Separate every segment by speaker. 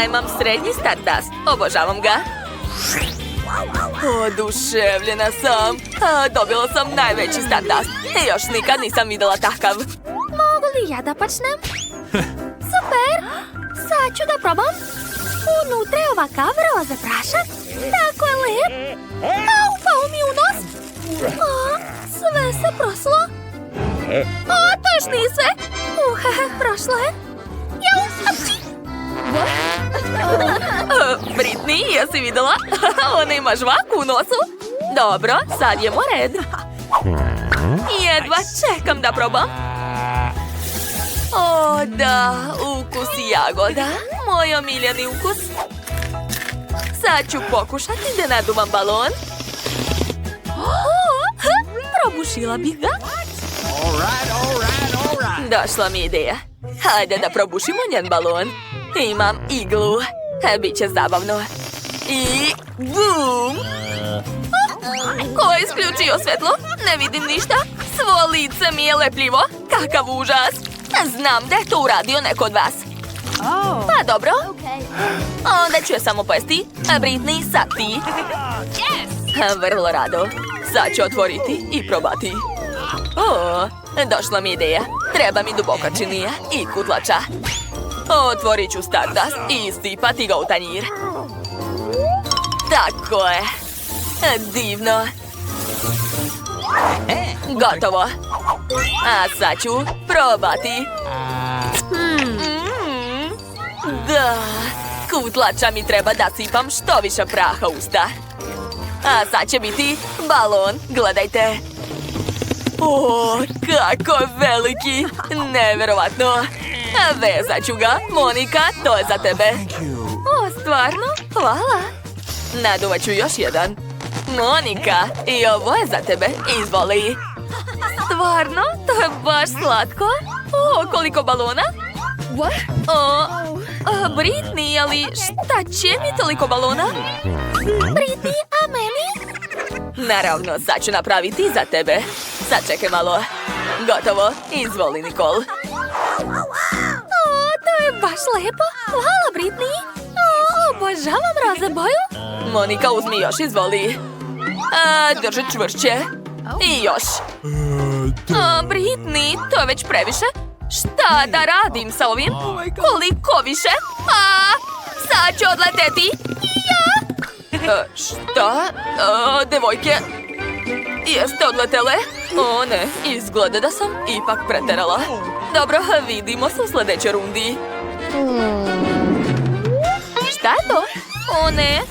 Speaker 1: Ja imam srednji Stardust. Obožavam ga. Oduševljena sam. Dobila sam najveći Stardust. Još nikad nisam videla takav.
Speaker 2: Mogu li ja da počnem? Super! Sad ću da probam. Unutra je ovakav roze prašak. Tako je lep. Upao mi u nos. Sve se proslo. To još nije sve. Prošlo je.
Speaker 1: Britney, jesi videla? Ona ima žvaku u nosu. Dobro, sad je red. Jedva čekam da probam. O, da, ukus jagoda. Moj omiljeni ukus. Sad ću pokušati da naduvam balon. Probušila bih ga. Došla mi ideja. Hajde da probušimo njen balon. Imam iglu. Biće zabavno. I bum! Ko je isključio svetlo? Ne vidim ništa. Svo lice mi je lepljivo. Kakav užas. Znam da je to uradio neko od vas. Pa dobro. Onda ću je samo pojesti. Britney, sad ti. Vrlo rado. Sad ću otvoriti i probati. Došla mi ideja. Treba mi duboko činija i kutlača. Otvorit ću Stardust i istipati ga u tanjir. Tako je. Divno. Gotovo. A sad ću probati. Da. Kutlača mi treba da sipam što više praha u usta. A sad će biti balon. Gledajte. Kako je veliki. Neverovatno. Vezat ću ga. Monika, to je za tebe. Stvarno? Hvala. Naduvat ću još jedan. Monika, i ovo je za tebe. Izvoli. Stvarno? To je baš slatko. Koliko balona? Britney, ali šta će mi toliko balona?
Speaker 2: Britney, a meni?
Speaker 1: Naravno, sad ću napraviti za tebe. Sad čekaj malo. Gotovo. Izvoli, Nicole.
Speaker 2: To je baš lepo. Hvala, Britney. Obožavam roze boju.
Speaker 1: Monika, uzmi još, izvoli. Drži čvršće. I još. Britney, to je već previše. Šta da radim sa ovim? Koliko više? Sad ću odleteti. Šta? Devojke? Jeste odletele? Ne, izgleda da sam ipak preterala. Dobro, vidimo se u sljedećoj rundi. Šta je to? Ne,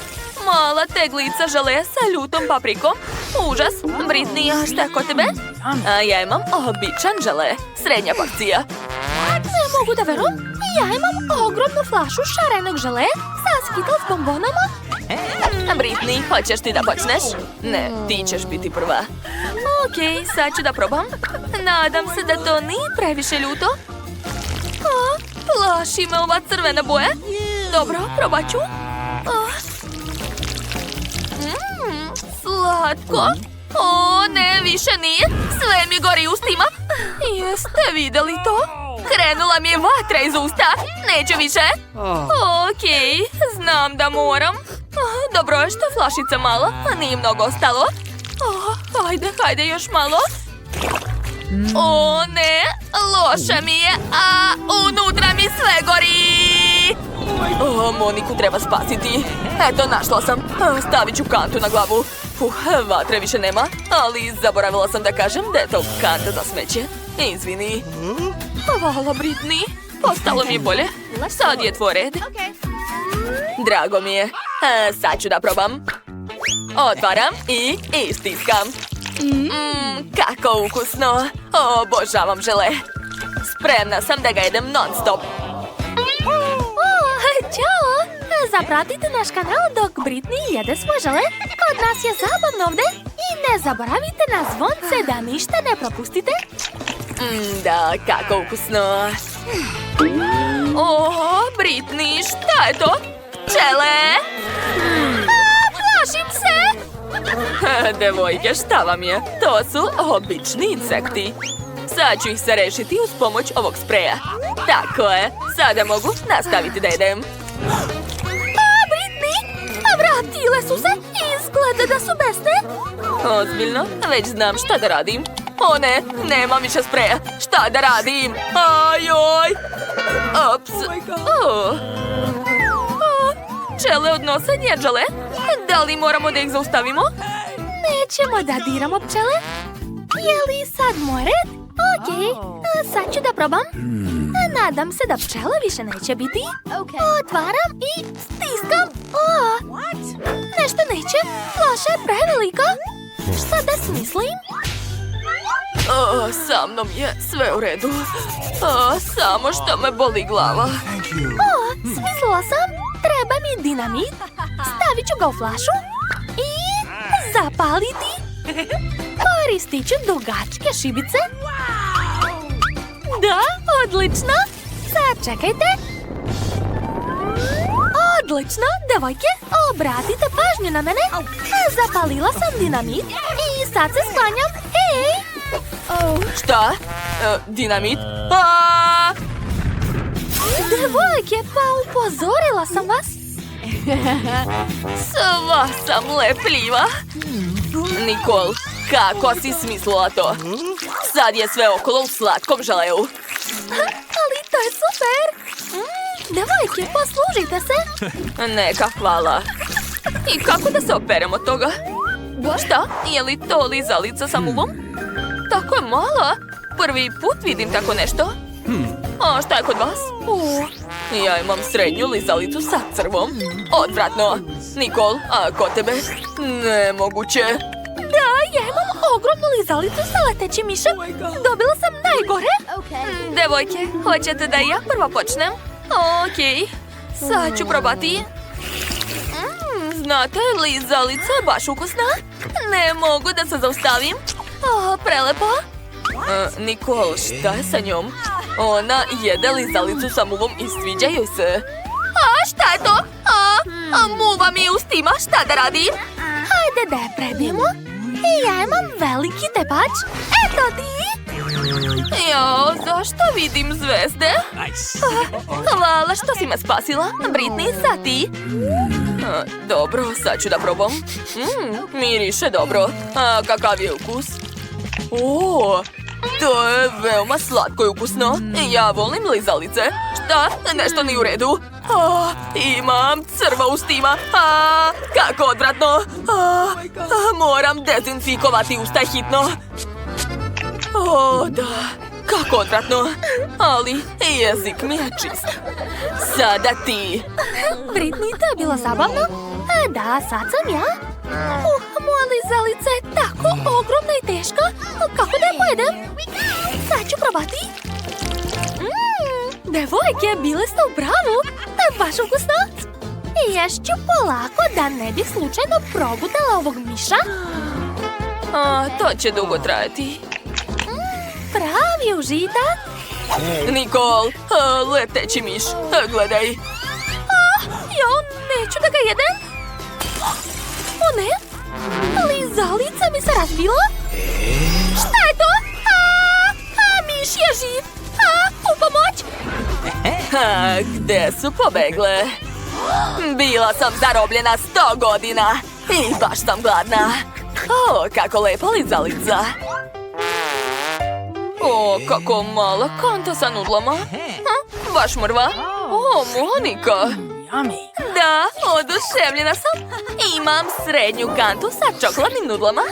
Speaker 1: mala teglica žele sa ljutom paprikom. Užas. Britney, šta je kod tebe? Ja imam običan žele. Srednja porcija.
Speaker 2: Ne mogu da verujem. Ja imam ogromnu flašu šarenog žele sa Skittles bombonama.
Speaker 1: Britney, hoćeš ti da počneš? Ne, ti ćeš biti prva. Okej, sad ću da probam. Nadam se da to nije previše ljuto. Plaši me ova crvena boja. Dobro, probat ću. Slatko. Ne, više nije. Sve mi gori ustima. Jeste vidjeli to? Krenula mi je vatra iz usta. Neću više. Okej, znam da moram. Dobro je što je flašica mala, a nije mnogo ostalo. Hajde još malo. Ne, loše mi je, a unutra mi sve gori. Moniku treba spasiti. Eto, našla sam. Stavit ću kantu na glavu. Vatre više nema, ali zaboravila sam da kažem da je to kanta za smeće. Izvini. Hvala, Britney. Postalo mi je bolje. Sad je tvoj red. Drago mi je. Sad ću da probam. Otvaram i istiskam. Kako ukusno. Obožavam žele. Spremna sam da ga jedem non stop.
Speaker 2: Ćao! Zapratite naš kanal dok Britney jede svoj žele. Kod nas je zabavno ovde. I ne zaboravite na zvonce da ništa ne propustite.
Speaker 1: Da, kako ukusno. Britney, šta je to? Pčele!
Speaker 2: Plašim se!
Speaker 1: Devojke, šta vam je? To su obični insekti. Sad ću ih se rešiti uz pomoć ovog spreja. Tako je, sada mogu nastaviti da jedem.
Speaker 2: Vratile su se i izgleda da su besne.
Speaker 1: Ozbiljno? Već znam šta da radim. O ne, nema više spreja. Šta da radim? Ajoj! Ops. Pčele odnose njeđale. Da li moramo da ih zaustavimo?
Speaker 2: Nećemo da diramo pčele. Je li sad moj red? Okej, sad ću da probam. Nadam se da pčele više neće biti. Otvaram i stiskam. Nešto neće. Flaša je prevelika. Šta da smislim?
Speaker 1: Sa mnom je sve u redu. Samo što me boli glava.
Speaker 2: Smislila sam. Treba mi dinamit. Stavit ću ga u flašu i zapaliti. Koristit ću dugačke šibice. Da, odlično. Sad čekajte. Odlično, devojke, obratite pažnju na mene. Zapalila sam dinamit i sad se sklanjam. Hej!
Speaker 1: Šta? Dinamit?
Speaker 2: Devojke, pa upozorila sam vas.
Speaker 1: Sva sam lepljiva. Nikol, kako si smislila to? Sad je sve okolo u slatkom želeju.
Speaker 2: Ali to je super. Devojke, poslužite se.
Speaker 1: Neka, hvala. I kako da se operem od toga? Šta? Je li to lizalica sa muvom? Tako je mala. Prvi put vidim tako nešto. A šta je kod vas? Ja imam srednju lizalicu sa crvom. Odvratno. Nikol, a kod tebe? Nemoguće.
Speaker 2: Da, ja imam ogromnu lizalicu sa letećim mišem. Dobila sam najgore.
Speaker 1: Devojke, hoćete da ja prvo počnem? Okej, sad ću probati. Znate, lizalica je baš ukusna. Ne mogu da se zaustavim. Prelepo. Nikol, šta je sa njom? Ona jede lizalicu sa muvom i sviđa joj se. Šta je to? Muva mi je ustima, šta da radim?
Speaker 2: Hajde da je prebijemo. I ja imam veliki tepač. Eto ti.
Speaker 1: Jo, zašto vidim zvezde? Hvala što si me spasila. Britney, sad ti. Dobro, sad ću da probam. Miriše dobro. Kakav je ukus? To je veoma slatko i ukusno. Ja volim lizalice. Šta? Nešto nije u redu. Imam crva ustima. Kako odvratno. Moram dezinfikovati usta hitno. Da. Kako odvratno. Ali jezik mi je čist. Sada ti.
Speaker 2: Britney, to je bilo zabavno. Da, sad sam ja. Moja lizalica je tako ogromna i teška. Kako da je pojedem? Sad ću probati. Devojke, bile ste u pravu. Baš ukusno. Ješću polako da ne bih slučajno progutala ovog miša.
Speaker 1: To će dugo trajati.
Speaker 2: Pravi užitak.
Speaker 1: Nikol, leteći miš, gledaj.
Speaker 2: Ja neću da ga jedem. O ne, lizalica mi se razbila. Šta je to? Miš je živ. U pomoć.
Speaker 1: Gde su pobegle? Bila sam zarobljena 100 godina i baš sam gladna. Kako lepa lizalica. Kako mala kanta sa nudlama. Baš mrva. Monika. Da, oduševljena sam. Imam srednju kantu sa čokoladnim nudlama.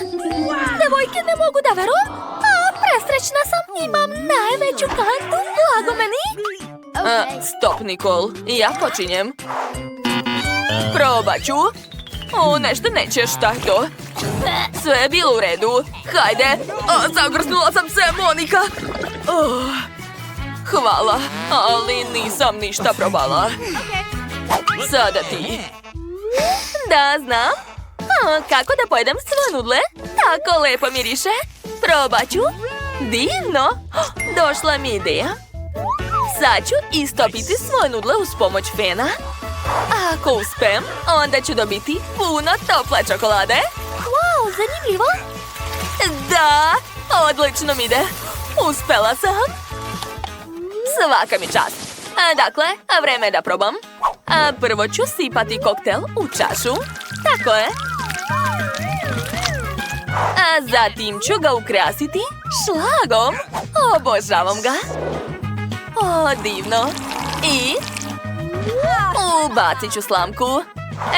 Speaker 2: Devojke, ne mogu da verujem. Presrećna sam. Imam najveću kantu. Blago meni.
Speaker 1: Stop, Nikol. Ja počinjem. Probat ću. Nešto neće, šta je to? Sve je bilo u redu. Hajde. Zagrsnula sam se, Monika. Hvala, ali nisam ništa probala. Sada ti. Da, znam. Kako da pojedem sve nudle? Tako lepo miriše. Probat ću. Divno. Došla mi ideja. Sad ću istopiti svoje nudle uz pomoć fena. Ako uspem, onda ću dobiti puno tople čokolade.
Speaker 2: Wow, zanimljivo.
Speaker 1: Da, odlično mi ide. Uspela sam. Svaka mi čast. Dakle, vreme je da probam. Prvo ću sipati koktel u čašu. Tako je. A zatim ću ga ukrasiti šlagom. Obožavam ga. O, divno. I ubacit ću slamku.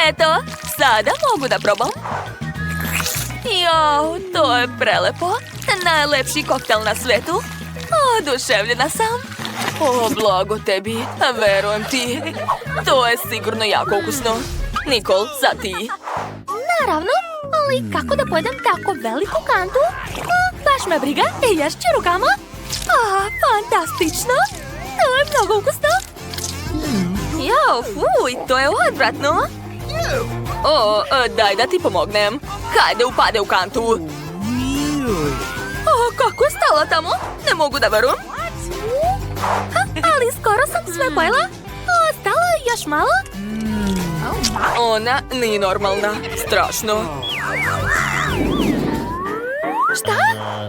Speaker 1: Eto, sada mogu da probam. Jao, to je prelepo. Najlepši koktel na svetu. Oduševljena sam. O, blago tebi, verujem ti. To je sigurno jako ukusno. Nikol, sad ti.
Speaker 2: Naravno, ali kako da pojedem tako veliku kantu? Baš me briga, ješću rukama. Fantastično. To je mnogo ukusno.
Speaker 1: Jao, fuj, to je odvratno. O, daj da ti pomognem. Hajde, upade u kantu. O, kako je stala tamo? Ne mogu da verujem.
Speaker 2: Ali skoro sam sve pojela. Ostalo je još malo.
Speaker 1: Ona nije normalna. Strašno.
Speaker 2: Šta?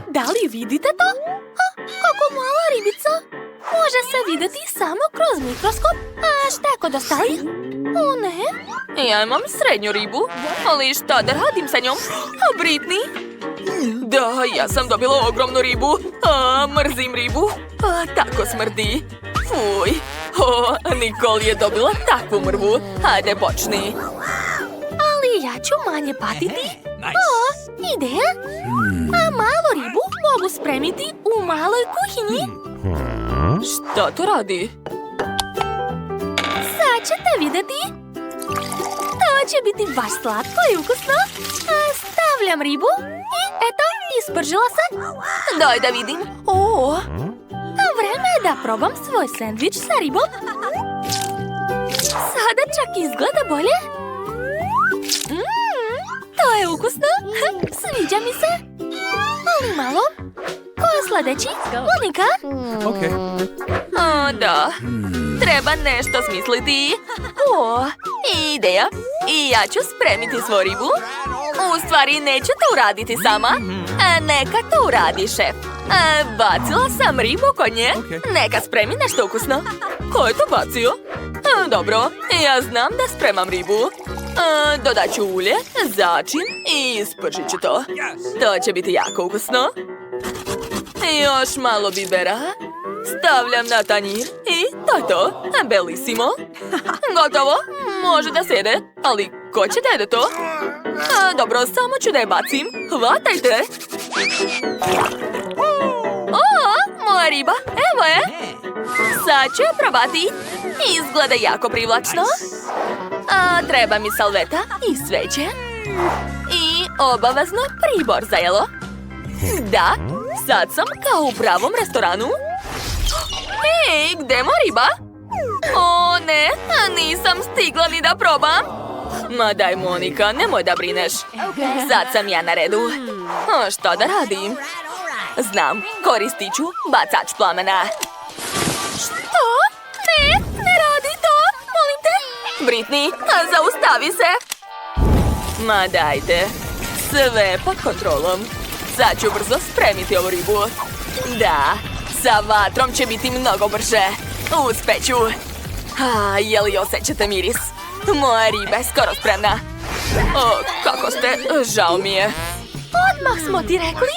Speaker 2: Da li vidite to? Kako mala ribica. Može se vidjeti samo kroz mikroskop. A šta je kod ostalih? O ne.
Speaker 1: Ja imam srednju ribu. Ali šta da radim sa njom? Britney? Da, ja sam dobila ogromnu ribu. Mrzim ribu. Tako smrdi. Fuj. Nikol je dobila takvu mrvu. Hajde, počni.
Speaker 2: Ali ja ću manje patiti. Ideja. A malu ribu mogu spremiti u maloj kuhinji.
Speaker 1: Šta to radi?
Speaker 2: Sad ćete vidjeti. To će biti baš slatko i ukusno. Stavljam ribu i eto, ispržila se.
Speaker 1: Daj da vidim.
Speaker 2: Vreme je da probam svoj sendvič sa ribom. Sada čak izgleda bolje. To je ukusno. Sviđa mi se. Ali malo. Ko je sljedeći? Monika?
Speaker 1: Da. Treba nešto smisliti. Ideja. I ja ću spremiti svoju ribu. U stvari, neću to uraditi sama. Neka to uradi šef. Bacila sam ribu kod nje. Neka spremi nešto ukusno. Ko je to bacio? Dobro, ja znam da spremam ribu. Dodat ću ulje, začin i ispržit ću to. To će biti jako ukusno. Još malo bibera. Stavljam na tanjir i to je to. Bellissimo. Gotovo, može da se jede. Ali ko će da jede to? Dobro, samo ću da je bacim. Hvatajte. Moja riba, evo je. Sad ću je probati. Izgleda jako privlačno. Treba mi salveta i sveće. I obavezno pribor za jelo. Da, sad sam kao u pravom restoranu. Hej, gde je moja riba? O ne, nisam stigla ni da probam. Ma daj, Monika, nemoj da brineš. Sad sam ja na redu. Šta da radim? Znam, koristit ću bacač plamena. Što? Ne radi to, molim te. Britney, zaustavi se. Ma dajte, sve pod kontrolom. Sad ću brzo spremiti ovu ribu. Da, sa vatrom će biti mnogo brže. Uspeću. Je li osjećate miris? Moja riba je skoro spremna. Kako ste? Žao mi je.
Speaker 2: Odmah smo ti rekli.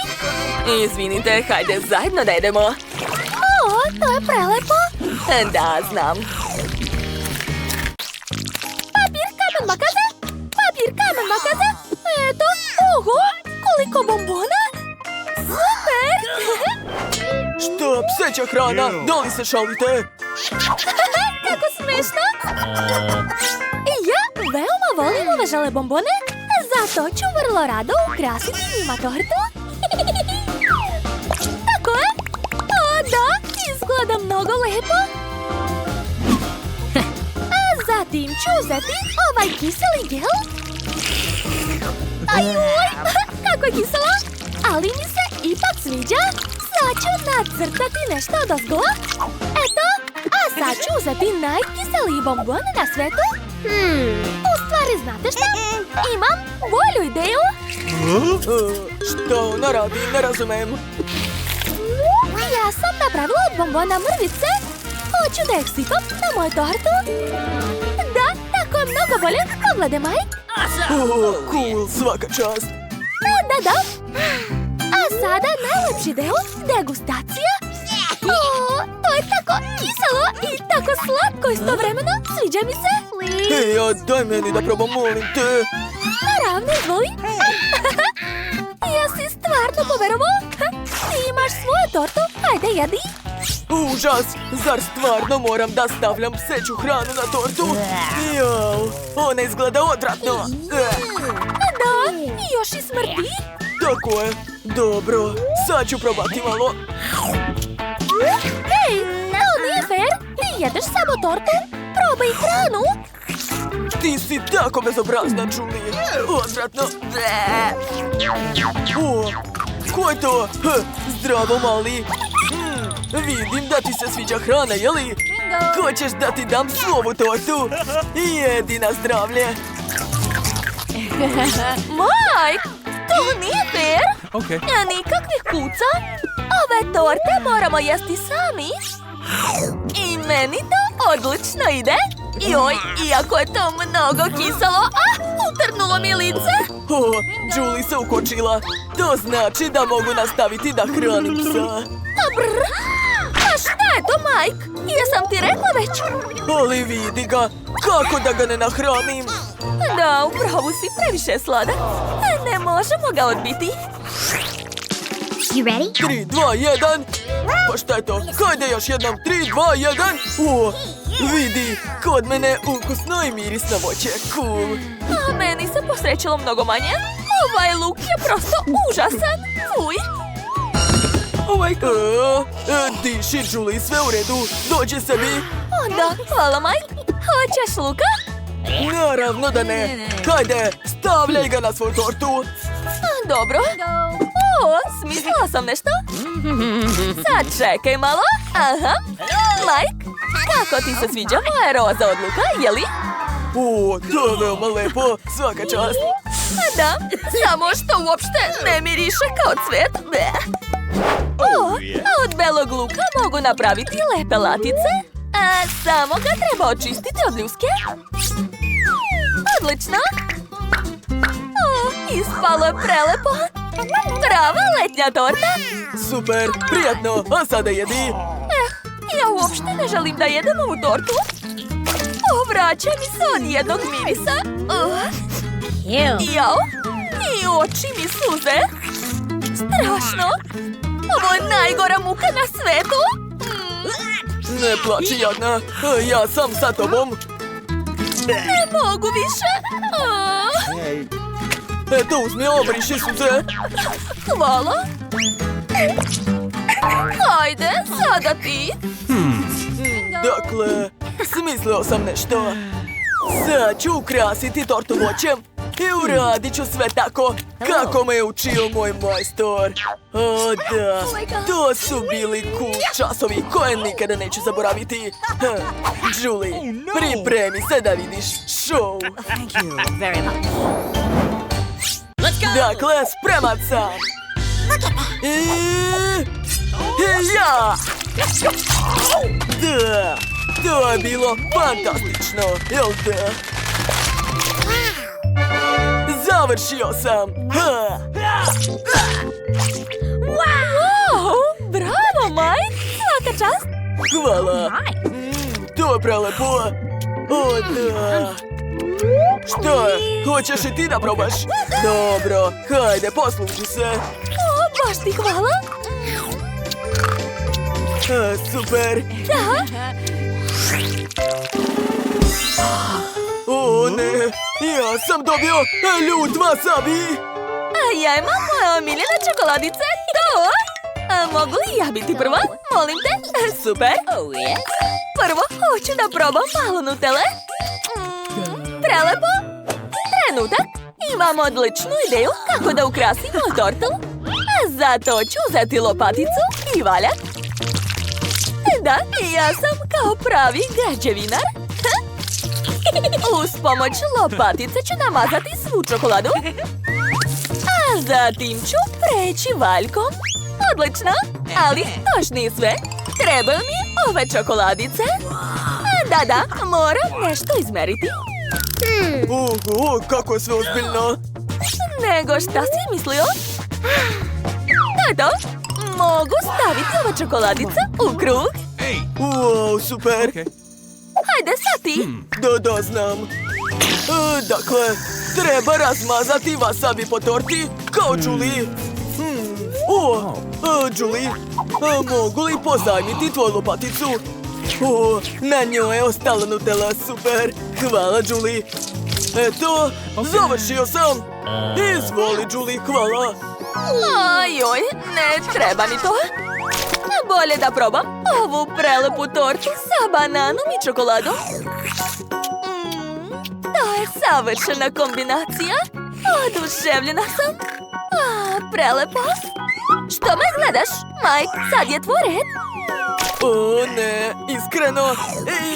Speaker 1: Izvinite, hajde zajedno da jedemo.
Speaker 2: To je prelepo.
Speaker 1: Da, znam.
Speaker 2: Papir, kamen, makaze. Papir, kamen, makaze. Eto, oho, koliko bombona. Super.
Speaker 1: Šta, pseća hrana? Da li se šalite?
Speaker 2: Kako smešno. Ja veoma volim ove žele bombone. Zato ću vrlo rado ukrasiti njima tortu. Tako je. Da, izgleda mnogo lepo. A zatim ću uzeti ovaj kiseli gel. Ajuj, kako je kiselo. Ali mi se ipak sviđa. Sad ću nacrtati nešto odozgo. Eto, a sad ću uzeti najkiseliji bombone na svetu. U stvari, znate šta? Imam bolju ideju.
Speaker 1: Šta ona radi? Ne razumem.
Speaker 2: Ja sam napravila od bombona mrvice. Hoću da ih sipam na moju tortu. Da, tako je mnogo bolje. Pogledaj, Mike.
Speaker 3: O, cool, svaka čast.
Speaker 2: Da. A sada najlepši deo, degustacija. O, to je tako kiselo i tako slatko istovremeno. Sviđa mi se.
Speaker 3: Hej, a daj meni da probam, molim te.
Speaker 2: Naravno, izvoli. Ja si stvarno poverovao. Ti imaš svoju tortu, ajde jedi.
Speaker 3: Užas, zar stvarno moram da stavljam pseću hranu na tortu? Jao, ona izgleda odvratno.
Speaker 2: Da, i još i smrdi.
Speaker 3: Tako je, dobro, sad ću probati malo.
Speaker 2: Hej, to nije fair. Ti jedeš samo tortu, probaj hranu.
Speaker 3: Ti si tako bezobrazna, Julie. Odvratno. O, ko je to? Zdravo, mali. Vidim da ti se sviđa hrana, jeli? Hoćeš da ti dam svoju tortu? Jedi na zdravlje.
Speaker 2: Mike, to nije fair.
Speaker 4: Okay.
Speaker 2: Nikakvih kuca. Ove torte moramo jesti sami. I meni to odlično ide. Joj, iako je to mnogo kiselo, utrnulo mi lice.
Speaker 3: O, Julie se ukočila. To znači da mogu nastaviti da hranim psa.
Speaker 2: Brr. A šta je to, Mike? Jesam ti rekla već?
Speaker 3: Ali vidi ga, kako da ga ne nahranim?
Speaker 2: Da, upravo si previše sladak. Ne možemo ga odbiti.
Speaker 5: You ready?
Speaker 3: 3, 2, 1. Pa šta je to? Hajde još jednom. 3, 2, 1. O, vidi, kod mene ukusno i mirisno voće. Cool.
Speaker 2: A meni se posrećilo mnogo manje. Ovaj luk je prosto užasan. Fuj.
Speaker 3: Diši, Julie, sve u redu. Dođi sebi.
Speaker 2: Da, hvala, Mike. Hoćeš luka?
Speaker 3: Naravno da ne. Hajde, stavljaj ga na svoju tortu.
Speaker 2: Dobro. O, smislila sam nešto. Sad čekaj malo. Aha. Mike, kako ti se sviđa moja roza od luka, jeli?
Speaker 3: O, to je veoma lepo. Svaka čast.
Speaker 2: Da, samo što uopšte ne miriše kao cvet. O, a od belog luka mogu napraviti lepe latice. Samo ga treba očistiti od ljuske. Odlično. O, ispalo je prelepo. Prava letnja torta.
Speaker 3: Super, prijatno. A sada jedi.
Speaker 2: Ja uopšte ne želim da jedem ovu tortu. Vraća mi se od jednog mirisa. Jao, i oči mi suze. Strašno. Ovo je najgora muka na svetu.
Speaker 3: Ne plači, jadna. Ja sam sa tobom.
Speaker 2: Ne mogu više.
Speaker 3: Eto, uzmi, obriši suze.
Speaker 2: Hvala. Ajde, sada ti.
Speaker 3: Dakle, smislio sam nešto. Sad ću ukrasiti tortu voćem i uradit ću sve tako kako me je učio moj majstor. O da, to su bili cool časovi koje nikada neću zaboraviti. Julie, pripremi se da vidiš show. Dakle, spreman sam. I ja! Da, to je bilo fantastično, jel da? Završio sam!
Speaker 2: Wow, bravo, Mike. Svaka čast.
Speaker 3: Hvala! To je prelepo! O da! Što je? Hoćeš i ti da probaš? Dobro, hajde, posluži se!
Speaker 2: O, baš ti hvala.
Speaker 3: Super!
Speaker 2: Da.
Speaker 3: O ne, ja sam dobio ljut wasabi!
Speaker 2: A ja imam moje omiljene čokoladice. To? Mogu li ja biti prva? Molim te. Super. Prvo hoću da probam malo Nutelle. Prelepo. Trenutak. Imam odličnu ideju kako da ukrasim moju tortu. A zato ću uzeti lopaticu i valjak. Da, ja sam kao pravi građevinar. Uz pomoć lopatice ću namazati svu čokoladu. A zatim ću preći valjkom. Odlično, ali to još nije sve. Trebaju mi ove čokoladice. Da, moram nešto izmeriti.
Speaker 3: Kako je sve ozbiljno.
Speaker 1: Nego šta si mislio? Eto, mogu staviti ova čokoladica u krug.
Speaker 3: Wow, super.
Speaker 1: Hajde, sad ti.
Speaker 3: Da, znam. Dakle, treba razmazati wasabi po torti kao Julie. Julie, mogu li pozajmiti tvoju lopaticu? Na njoj je ostala Nutella, super. Hvala, Julie. Eto, završio sam. Izvoli, Julie, hvala.
Speaker 1: Ajoj, ne treba mi to. Bolje da probam ovu prelepu tortu sa bananom i čokoladom. To je savršena kombinacija. Oduševljena sam. Prelepo. Što me gledaš? Mike, sad je tvoj red.
Speaker 3: O ne, iskreno,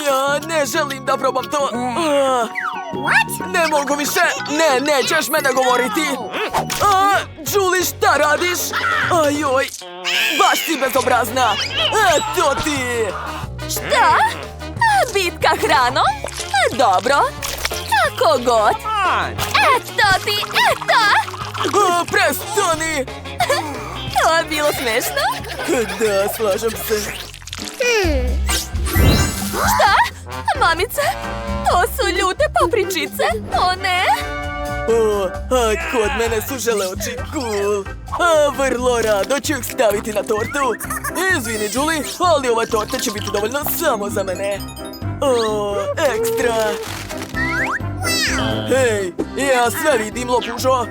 Speaker 3: ja ne želim da probam to. Ne mogu više, nećeš me nagovoriti. Julie, šta radiš? Ajoj, baš si bezobrazna. Eto ti.
Speaker 1: Šta? Bitka hranom? Dobro. Kako god. Eto ti, eto.
Speaker 3: Prestani.
Speaker 1: To je bilo smešno.
Speaker 3: Da, slažem se.
Speaker 1: Šta? Mamice? To su ljute papričice? O ne!
Speaker 3: Kod mene su želeoči, cool. Vrlo rado ću ih staviti na tortu. Izvini, Julie, ali ova torta će biti dovoljno samo za mene. Ekstra. Hej, ja sve vidim, lopužo.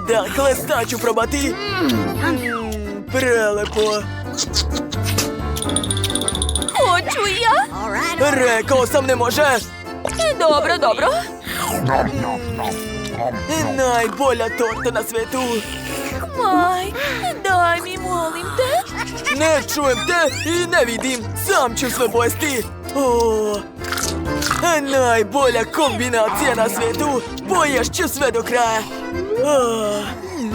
Speaker 3: Dakle, sad ću probati. Prelepo.
Speaker 1: Hoću i ja?
Speaker 3: Rekao sam ne može.
Speaker 1: Dobro, dobro.
Speaker 3: Najbolja torta na svetu.
Speaker 1: Maj, daj mi, molim te.
Speaker 3: Ne čujem te i ne vidim. Sam ću sve pojesti. Najbolja kombinacija na svetu. Poješću sve do kraja.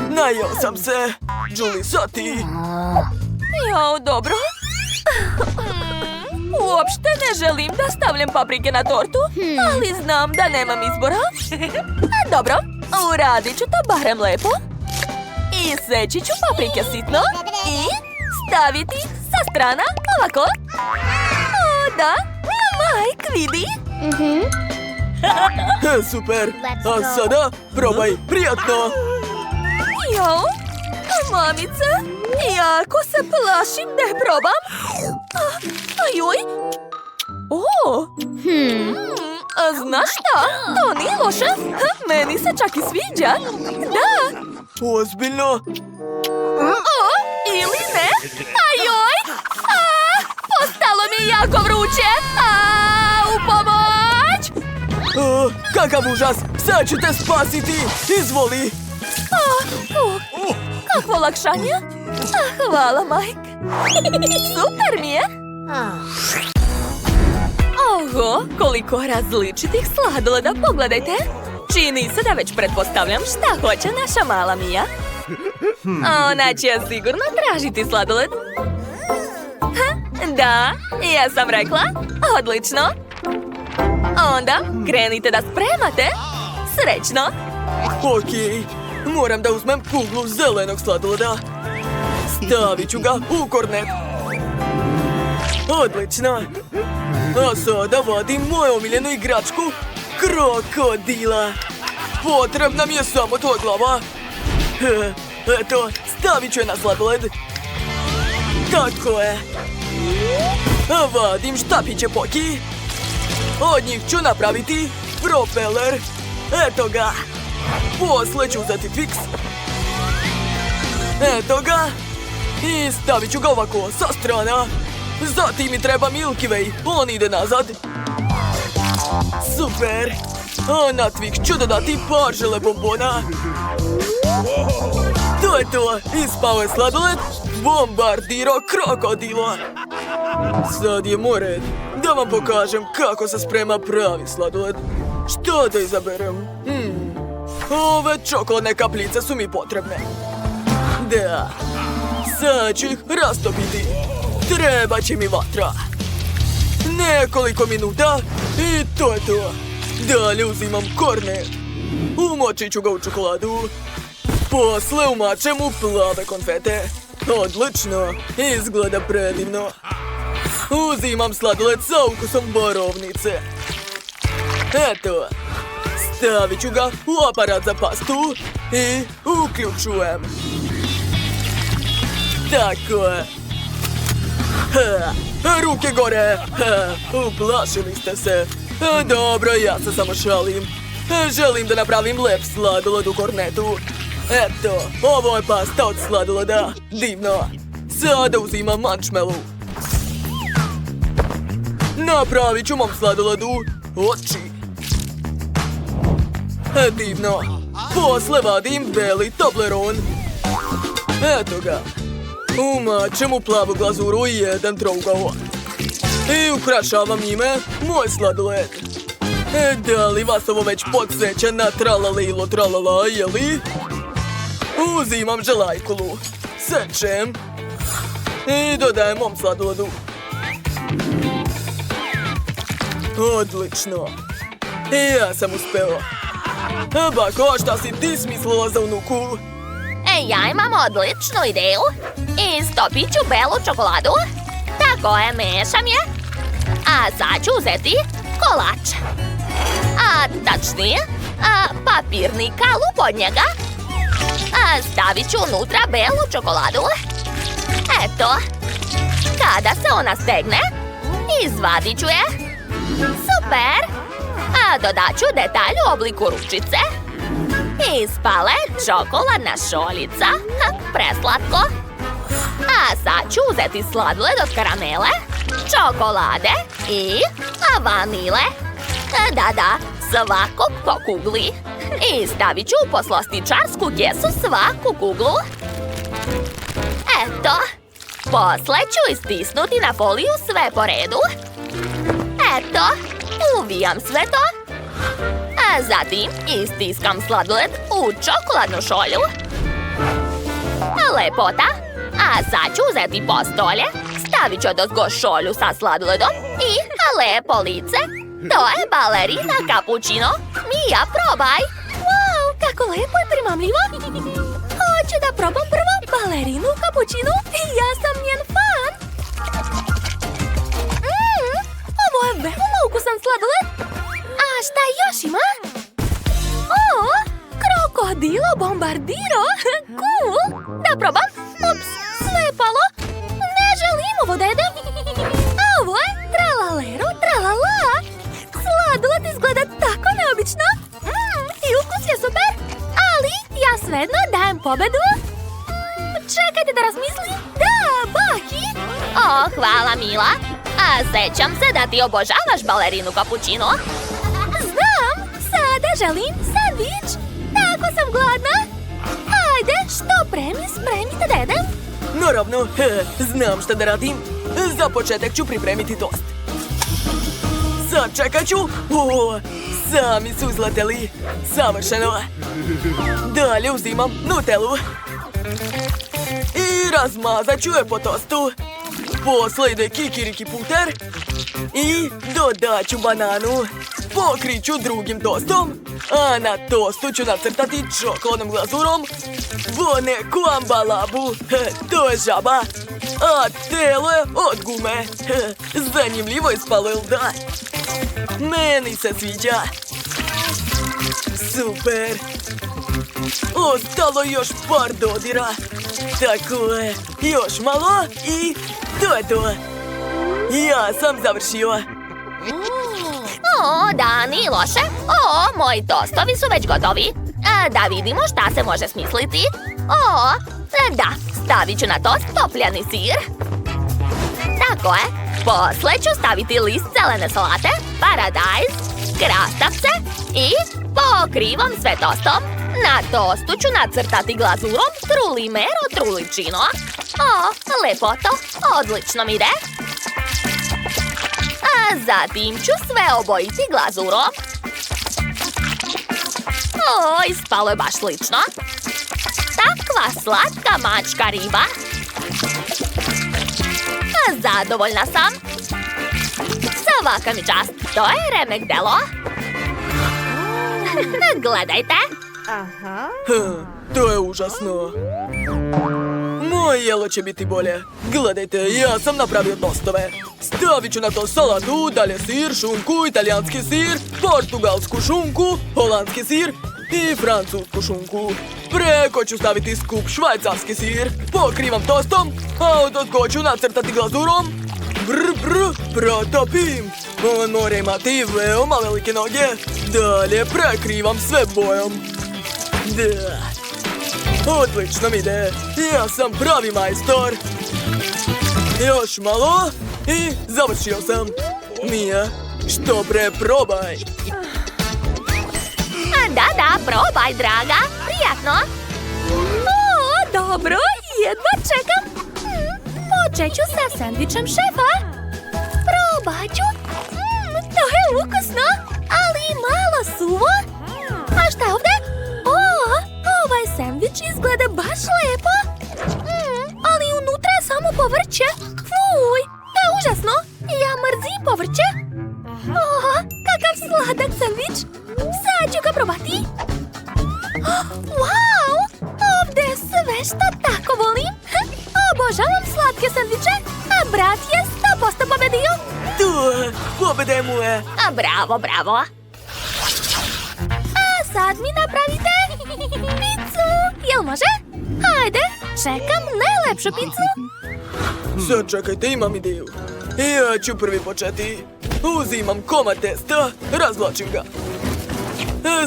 Speaker 3: Najeo sam se. Julie, sad ti.
Speaker 1: Jao, dobro. Uopšte ne želim da stavljam paprike na tortu, ali znam da nemam izbora. Dobro, uradit ću to barem lepo. Iseći ću paprike sitno i staviti sa strana ovako. O, da, Mike, vidi.
Speaker 3: Super. A sada probaj, prijatno.
Speaker 1: Jo, mamice, jako se plašim da je probam. Ajoj. Znaš šta? To nije loše. Meni se čak i sviđa. Da.
Speaker 3: Ozbiljno?
Speaker 1: Ili ne? Ajoj. Postalo mi je jako vruće. U pomoć.
Speaker 3: Kakav užas. Sad ću te spasiti. Izvoli.
Speaker 1: Kakvo olakšanje. Hvala, Mike. Super mi je. Oho, koliko različitih sladoleda, pogledajte. Čini se da već pretpostavljam šta hoće naša mala Mija. Ona će sigurno tražiti sladoled. Da, ja sam rekla. Odlično. Onda krenite da spremate. Srećno.
Speaker 3: Okej, moram da uzmem kuglu zelenog sladoleda. Stavit ću ga u kornet. Odlično. A sada vadim moju omiljenu igračku, krokodila. Potrebna mi je samo tvoja glava. Eto, stavit ću je na sladoled. Tako je. Vadim štapiće Poki. Od njih ću napraviti propeler. Eto ga. Posle ću uzeti Fix. Eto ga. I stavit ću ga ovako sa strana. Zatim mi treba Milky Way. On ide nazad. Super. A na Twix ću dodati par žele bombona. To je to. Ispao je sladoled. Bombardiro krokodilo. Sad je moj red da vam pokažem kako se sprema pravi sladoled. Što da izaberem? Ove čokoladne kapljice su mi potrebne. Da. Sad ću ih rastopiti. Treba će mi vatra. Nekoliko minuta i to je to. Dalje uzimam kornet. Umočit ću ga u čokoladu. Posle umačem u plave konfete. Odlično, izgleda predivno. Uzimam sladoled sa ukusom borovnice. Eto, stavit ću ga u aparat za pastu i uključujem. Tako je. Ruke gore. Uplašili ste se. Dobro, ja se samo šalim. Želim da napravim lep sladoled u kornetu. Eto, ovo je pasta od sladoleda. Divno. Sada uzimam marshmallow. Napravit ću mom sladoledu oči. Divno. Posle vadim beli Toblerone. Eto ga. Umačem u plavu glazuru jedan trougao. I ukrašavam njime moj sladoled. Da li vas ovo već podsjeća na tralalilo tralala, jeli? Uzimam želajkulu. Sečem. I dodajem mom sladoledu. Odlično. Ja sam uspeo. Bako, šta si ti smislila za unuku?
Speaker 2: Ja imam odličnu ideju. Istopit ću belu čokoladu. Tako je, mešam je. A sad ću uzeti kolač. A tačnije, papirni kalup od njega. Stavit ću unutra belu čokoladu. Eto. Kada se ona stegne, izvadit ću je. Super. Dodat ću detalj u obliku ručice. Ispale čokoladna šoljica. Preslatko. Sad ću uzeti sladoled od karamele, čokolade i vanile. Da, svakog po kugli. I stavit ću u poslastičarsku kesu svaku kuglu. Eto. Posle ću istisnuti na foliju sve po redu. Eto. Uvijam sve to. Zatim istiskam sladoled u čokoladnu šolju. Lepota. Sad ću uzeti postolje. Stavit ću odozgo šolju sa sladoledom i lepo lice. To je balerina cappuccino. Mija, probaj. Wow, kako lepo i primamljivo. Hoću da probam prvo balerinu cappuccino. Ja sam njen fan. Ovo je veoma ukusan sladoled. A šta još ima? Krokodilo bombardiro. Cool. Da probam. Ups, sve je palo. Ne želim ovo da jedem. Ovo je tralalero tralala. Sladoled izgleda tako neobično. I ukus je super. Ali ja svejedno dajem pobedu. Čekajte da razmislim. Da, Baki. Hvala Mila. Sećam se da ti obožavaš balerinu cappuccino. Znam, sada želim sandvič. Tako sam gladna. Ajde, što spremite da jedem?
Speaker 3: Naravno, znam šta da radim. Za početak ću pripremiti tost. Sačekat ću. Sami su izleteli. Savršeno. Dalje uzimam Nutellu. I razmazat ću je po tostu. Posle ide kikiriki puter. I dodat ću bananu. Pokrit ću drugim tostom. A na tostu ću nacrtati čokoladnom glazurom neku ambalabu. To je žaba. A telo je od gume. Zanimljivo ispalo, jel da? Meni se sviđa. Super. Ostalo još par dodira. Tako je. Još malo i to je to. Ja sam završio.
Speaker 2: Da, nije loše. Moji tostovi su već gotovi. Da vidimo šta se može smisliti. Da, stavit ću na tost topljani sir. Tako je. Posle ću staviti list zelene salate, paradajz, krastavce i pokrivam sve tostom. Na tostu ću nacrtati glazurom trulimero trulicino. Lepoto, odlično mi ide. Zatim ću sve obojiti glazurom. Ispalo je baš slično. Takva slatka mačka riba. Zadovoljna sam. Svaka mi čast, to je remek delo. Gledajte.
Speaker 3: To je užasno. Moje jelo će biti bolje. Gledajte, ja sam napravio tostove. Stavit ću na to salatu, dalje sir, šunku, italijanski sir, portugalsku šunku, holandski sir i francusku šunku. Preko ću staviti skup švajcarski sir, pokrivam tostom, a odozgo ću nacrtati glazurom. Protopim. On mora imati veoma velike noge. Dalje prekrivam sve bojom. Da. Odlično mi ide. Ja sam pravi majstor. Još malo i završio sam. Mija, što pre probaj.
Speaker 2: Da, probaj, draga. Prijatno. O, dobro, jedva čekam. Počet ću sa sendvičem šefa. Probat ću. To je ukusno, ali malo suvo. A šta je ovdje? O, ovaj sendvič izgleda baš lijepo. Ali unutra je samo povrće. Fuj, to je užasno. Ja mrzim povrće. O, kakav sladak sendvič. Sad ću ga probati. Wow, ovdje je sve što tako volim. Obožavam slatke sendviče, a brat je 100% pobedio.
Speaker 3: Pobede mu je.
Speaker 2: Bravo. A sad mi napravite picu. Jel može? Hajde, čekam najlepšu picu.
Speaker 3: Sad čekajte, imam ideju. Ja ću prvi početi. Uzimam komad testa, razvlačim ga.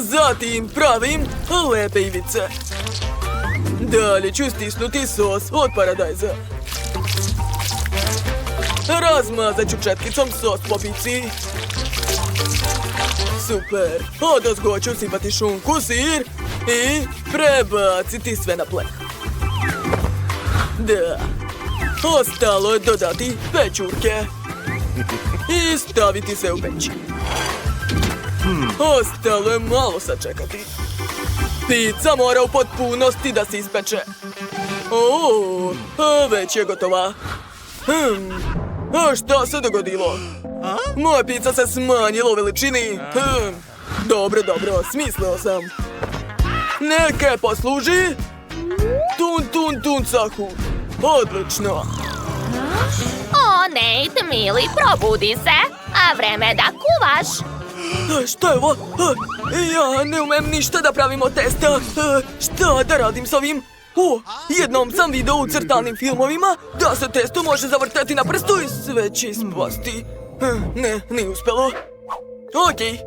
Speaker 3: Zatim pravim lepe ivice. Dalje ću stisnuti sos od paradajza. Razmazat ću četkicom sos po pici. Super. Odozgo ću sipati šunku, sir i prebaciti sve na pleh. Da. Ostalo je dodati pečurke i staviti sve u peć. Ostalo je malo sačekati. Pizza mora u potpunosti da se ispeče. O, već je gotova. A šta se dogodilo? Moja pizza se smanjila u veličini. Dobro, smislio sam. Neke posluži. Tun, sahur. Odlično.
Speaker 2: O, Nate, mili, probudi se. A vreme je da kuvaš.
Speaker 3: Šta je ovo? Ja ne umem ništa da pravim od testa. Šta da radim s ovim? Jednom sam video u crtanim filmovima da se testo može zavrtati na prstu i sve će ispasti. Ne, nije uspelo. Okej,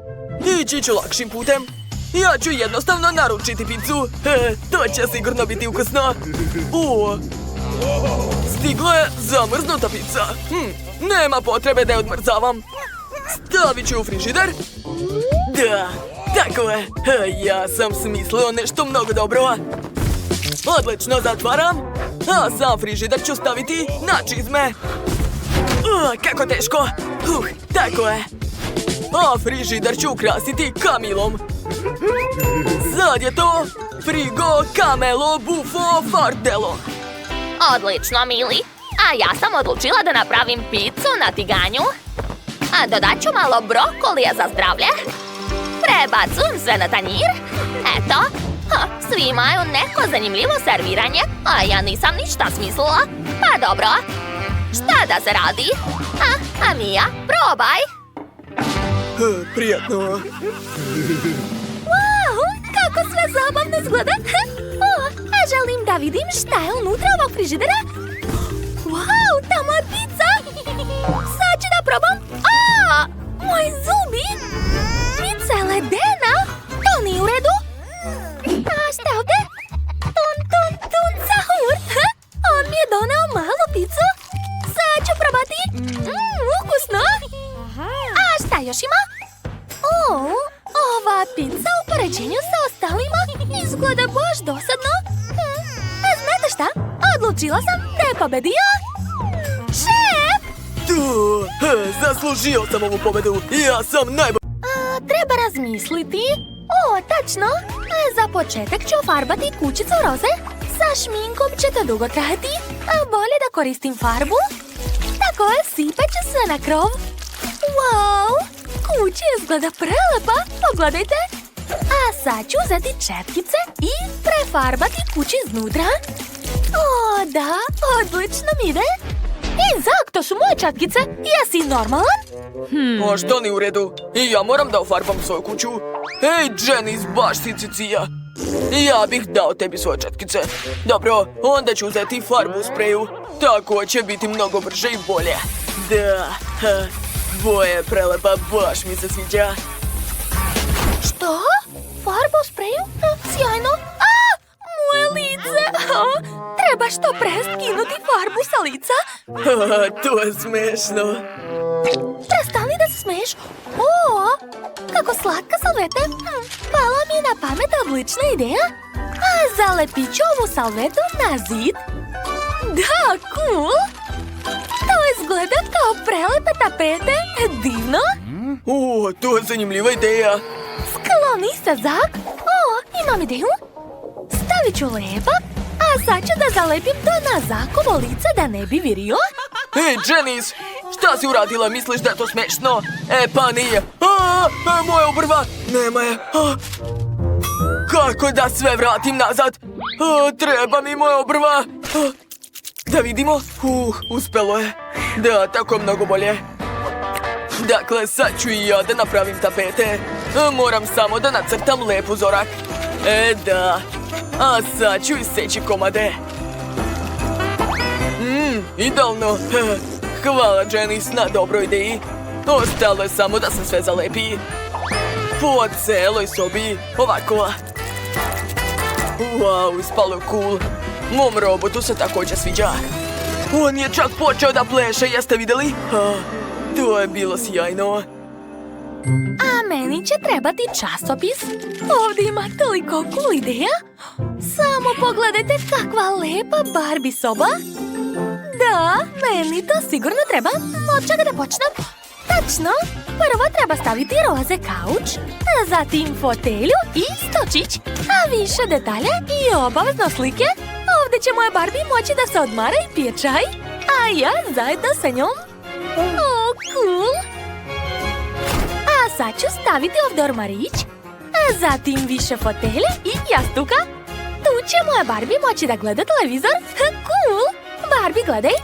Speaker 3: ići ću lakšim putem. Ja ću jednostavno naručiti picu. To će sigurno biti ukusno. Stigla je zamrznuta pizza. Nema potrebe da je odmrzavam. Stavit ću u frižider. Da, tako je. Ja sam smislio nešto mnogo dobro. Odlično, zatvaram. A sam frižider ću staviti na čizme. Kako teško. Tako je. A frižider ću ukrasiti kamilom. Sad je to frigo, kamelo, bufo, fardello.
Speaker 2: Odlično, mili. A ja sam odlučila da napravim picu na tiganju. A dodat ću malo brokolija za zdravlje. Prebacujem sve na tanjir. Eto, svi imaju neko zanimljivo serviranje, a ja nisam ništa smislila. Pa dobro, šta da se radi? A Mija, probaj.
Speaker 3: Prijatno.
Speaker 2: Wow, kako sve zabavno izgleda. A želim da vidim šta je unutra ovog frižidera. Wow, tamo je pizza. Sad ću da probam. Moji zubi. Pizza je ledena. To nije u redu. A šta je ovdje? Tun, sahur. On mi je doneo malu picu. Sad ću probati. Ukusno. A šta još ima? Ova pizza u poređenju sa ostalima izgleda baš dosadno. Znate šta? Odlučila sam da je pobedio šef!
Speaker 3: Zaslužio sam ovu pobedu. Ja sam najbolji.
Speaker 2: Treba razmisliti. Tačno. Za početak ću farbati kućicu roze. Sa šminkom će to dugo trajati. Bolje da koristim farbu. Tako je, sipet ću sve na krov. Wow! Kuća izgleda prelepa. Pogledajte. A A sad ću uzeti četkice i prefarbati kuću iznutra. O, da, odlično mi ide. Ej, Zak, to su moje četkice. Jesi normalan?
Speaker 3: A što ni u redu? I ja moram da ofarbam svoju kuću. Ej, Janice, baš si cicija. Ja bih dao tebi svoje četkice. Dobro, onda ću uzeti farbu u spreju. Tako će biti mnogo brže i bolje. Da, boja je prelepa, baš mi se sviđa.
Speaker 2: Što? Farba u spreju? Sjajno. A, moje lice. Treba što pre skinuti farbu sa lica.
Speaker 3: To je smešno.
Speaker 2: Prestani da se smeješ. O, kako slatka salveta. Pala mi je na pamet odlična ideja. A zalepit ću ovu salvetu na zid. Da, cool. To izgleda kao prelepe tapete. Divno.
Speaker 3: O, to je zanimljiva ideja.
Speaker 2: Skloni se, Zak. O, imam ideju. Stavit ću lepak, a sad ću da zalepim to na Zakovo lice da ne bi virio.
Speaker 3: Ej, Janice, šta si uradila? Misliš da je to smešno? Pa nije. Moja obrva! Nema je. Kako da sve vratim nazad? Treba mi moja obrva. Da vidimo. Uspelo je. Da, tako mnogo bolje. Dakle, sad ću i ja da napravim tapete. Moram samo da nacrtam lep uzorak. Da. A sad ću iseći komade. Idealno. Hvala, Janice, na dobroj ideji. Ostalo je samo da se sve zalepi. Po celoj sobi. Ovako. Wow, ispalo je cool. Mom robotu se također sviđa. On je čak počeo da pleše, jeste vidjeli? To je bilo sjajno.
Speaker 2: A meni će trebati časopis. Ovdje ima toliko cool ideja. Samo pogledajte kakva lepa Barbie soba. Da, meni to sigurno treba. Od čega da počnem? Tačno, prvo treba staviti roze kauč, zatim fotelju i stočić, a više detalja i obavezno slike. Ovdje će moja Barbie moći da se odmara i pije čaj, a ja zajedno sa njom. O, cool! A sad ću staviti ovdje ormarić, a zatim više fotelje i jastuka. Tu će moja Barbie moći da gleda televizor. Cool! Barbie, gledaj,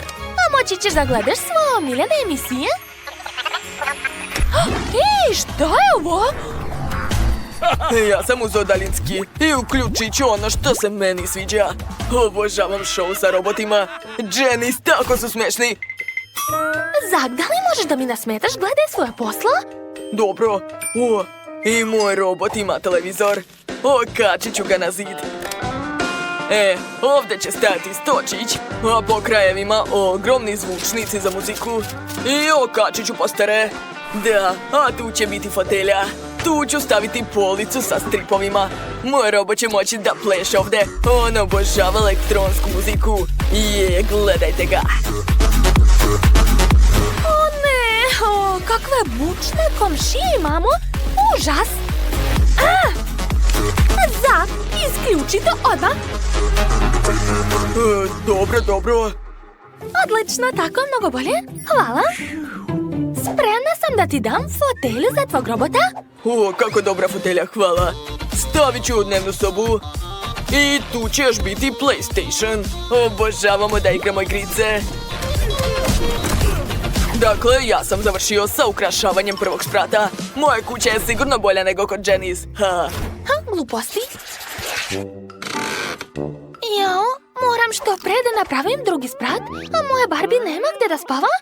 Speaker 2: a moći ćeš da gledaš svoje omiljene emisije. Ej, šta je ovo?
Speaker 3: Ja sam uzeo daljinski i uključit ću ono što se meni sviđa. Obožavam show sa robotima. Janice, tako su smešni.
Speaker 2: Zak, da li možeš da mi nasmetaš? Gledaj svoje posla.
Speaker 3: Dobro. I moj robot ima televizor. Okačit ću ga na zid. Ovdje će stajati stočić, a po krajevima ogromni zvučnici za muziku. I okačit ću postere. Da, a tu će biti fotelja. Tu ću staviti policu sa stripovima. Moj robot će moći da pleše ovdje. On obožava elektronsku muziku. Gledajte ga.
Speaker 2: O ne, kakve bučne komšije imamo. Užas. Zak, isključi to odmah.
Speaker 3: Dobro.
Speaker 2: Odlično, tako mnogo bolje. Hvala. Spremna sam da ti dam fotelju za tvog robota.
Speaker 3: Kako dobra fotelja, hvala. Stavit ću u dnevnu sobu. I tu će još biti PlayStation. Obožavamo da igramo igrice. Dakle, ja sam završio sa ukrašavanjem prvog sprata. Moja kuća je sigurno bolja nego kod Janice.
Speaker 2: Gluposti. Jao, moram što pre da napravim drugi sprat, a moja Barbie nema gdje da spava.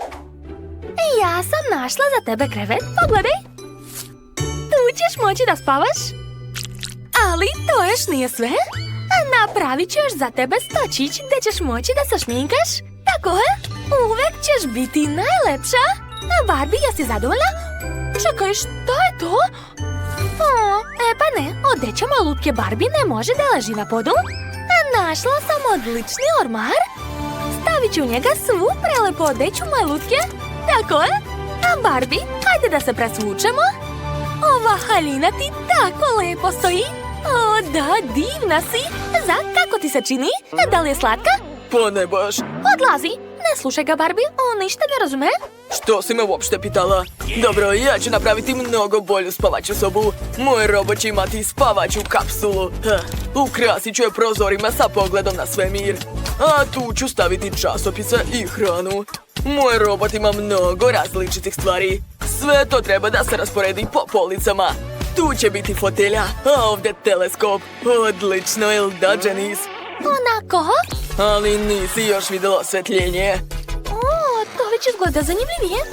Speaker 2: Ja sam našla za tebe krevet, pogledaj. Tu ćeš moći da spavaš. Ali to još nije sve. Napravit ću još za tebe stočić gdje ćeš moći da se šminkaš. Tako je, uvek ćeš biti najlepša. Barbie, jesi zadovoljna? Čekaj, što je to? Pa ne, odeća malutke Barbie ne može da leži na podu. Našla sam odlični ormar. Stavit ću u njega svu prelepu odeću malutke. Tako je. A Barbie, hajde da se presvučemo. Ova haljina ti tako lepo stoji. O, da, divna si. Zak, kako ti se čini? Da li je slatka?
Speaker 3: Pa ne baš.
Speaker 2: Odlazi. Ne slušaj ga, Barbie. On ništa ne razume.
Speaker 3: Što si me uopšte pitala? Dobro, ja ću napraviti mnogo bolju spavaću sobu. Moj robot će imati spavaću kapsulu. Ukrasit ću je prozorima sa pogledom na svemir. A tu ću staviti časopise i hranu. Moj robot ima mnogo različitih stvari. Sve to treba da se rasporedi po policama. Tu će biti fotelja, a ovdje teleskop. Odlično, jel da, Janice?
Speaker 2: Onako?
Speaker 3: Ali nisi još vidjela osvetljenje.
Speaker 2: O, to već izgleda zanimljivije.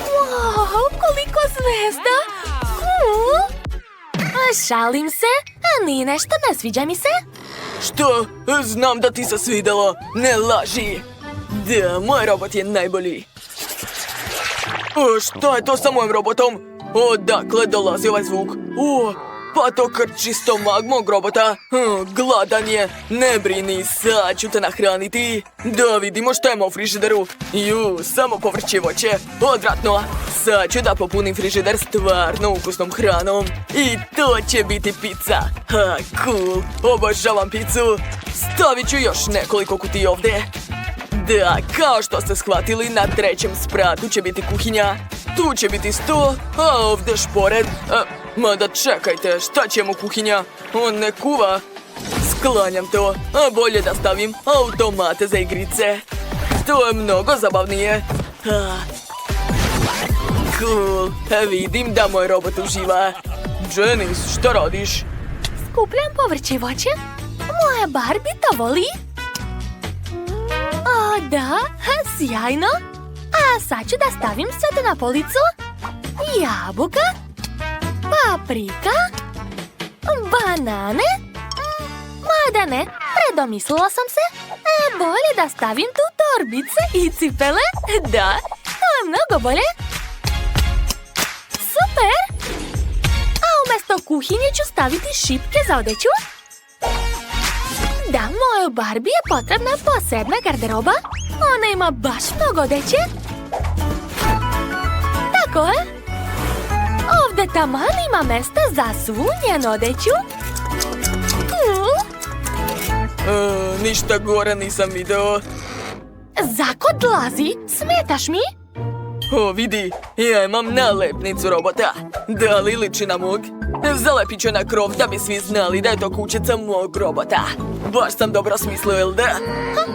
Speaker 2: Wow, koliko zvezda! Šalim se, a ni nešto ne sviđa mi se.
Speaker 3: Što? Znam da ti se svidjelo. Ne laži. Da, moj robot je najbolji. Šta je to sa mojim robotom? Odakle dolazi ovaj zvuk? Pa to krči stomak mog robota. Gladan je. Ne brini, sad ću te nahraniti. Da vidimo šta ima u frižideru. Samo povrće i voće. Odvratno. Sad ću da popunim frižider stvarno ukusnom hranom. I to će biti pizza. Cool. Obožavam picu. Stavit ću još nekoliko kutija ovdje. Da, kao što ste shvatili, na trećem spratu će biti kuhinja. Tu će biti sto, a ovdje špored. Mada čekajte, šta će mu kuhinja? On ne kuva. Sklanjam to, a bolje da stavim automate za igrice. To je mnogo zabavnije. Cool, vidim da moj robot uživa. Janice, šta radiš?
Speaker 2: Skupljam povrće i voće. Moja Barbie to voli. O, da, sjajno. A sad ću da stavim sve to na policu. Jabuka, paprika, banane. Mada ne, predomislila sam se. Bolje da stavim tu torbice i cipele. Da, to je mnogo bolje. Super! A umjesto kuhinje ću staviti šipke za odeću. Da, mojoj Barbie je potrebna posebna garderoba. Ona ima baš mnogo odeće. Tako je. Ovdje taman ima mesta za svu njenu odeću.
Speaker 3: Ništa gore nisam video.
Speaker 2: Zako dlazi, smetaš mi?
Speaker 3: Vidi, ja imam nalepnicu robota. Da li liči na mog? Zalepit ću na krov da bi svi znali da je to kućica mog robota. Baš sam dobro smislio, jel da?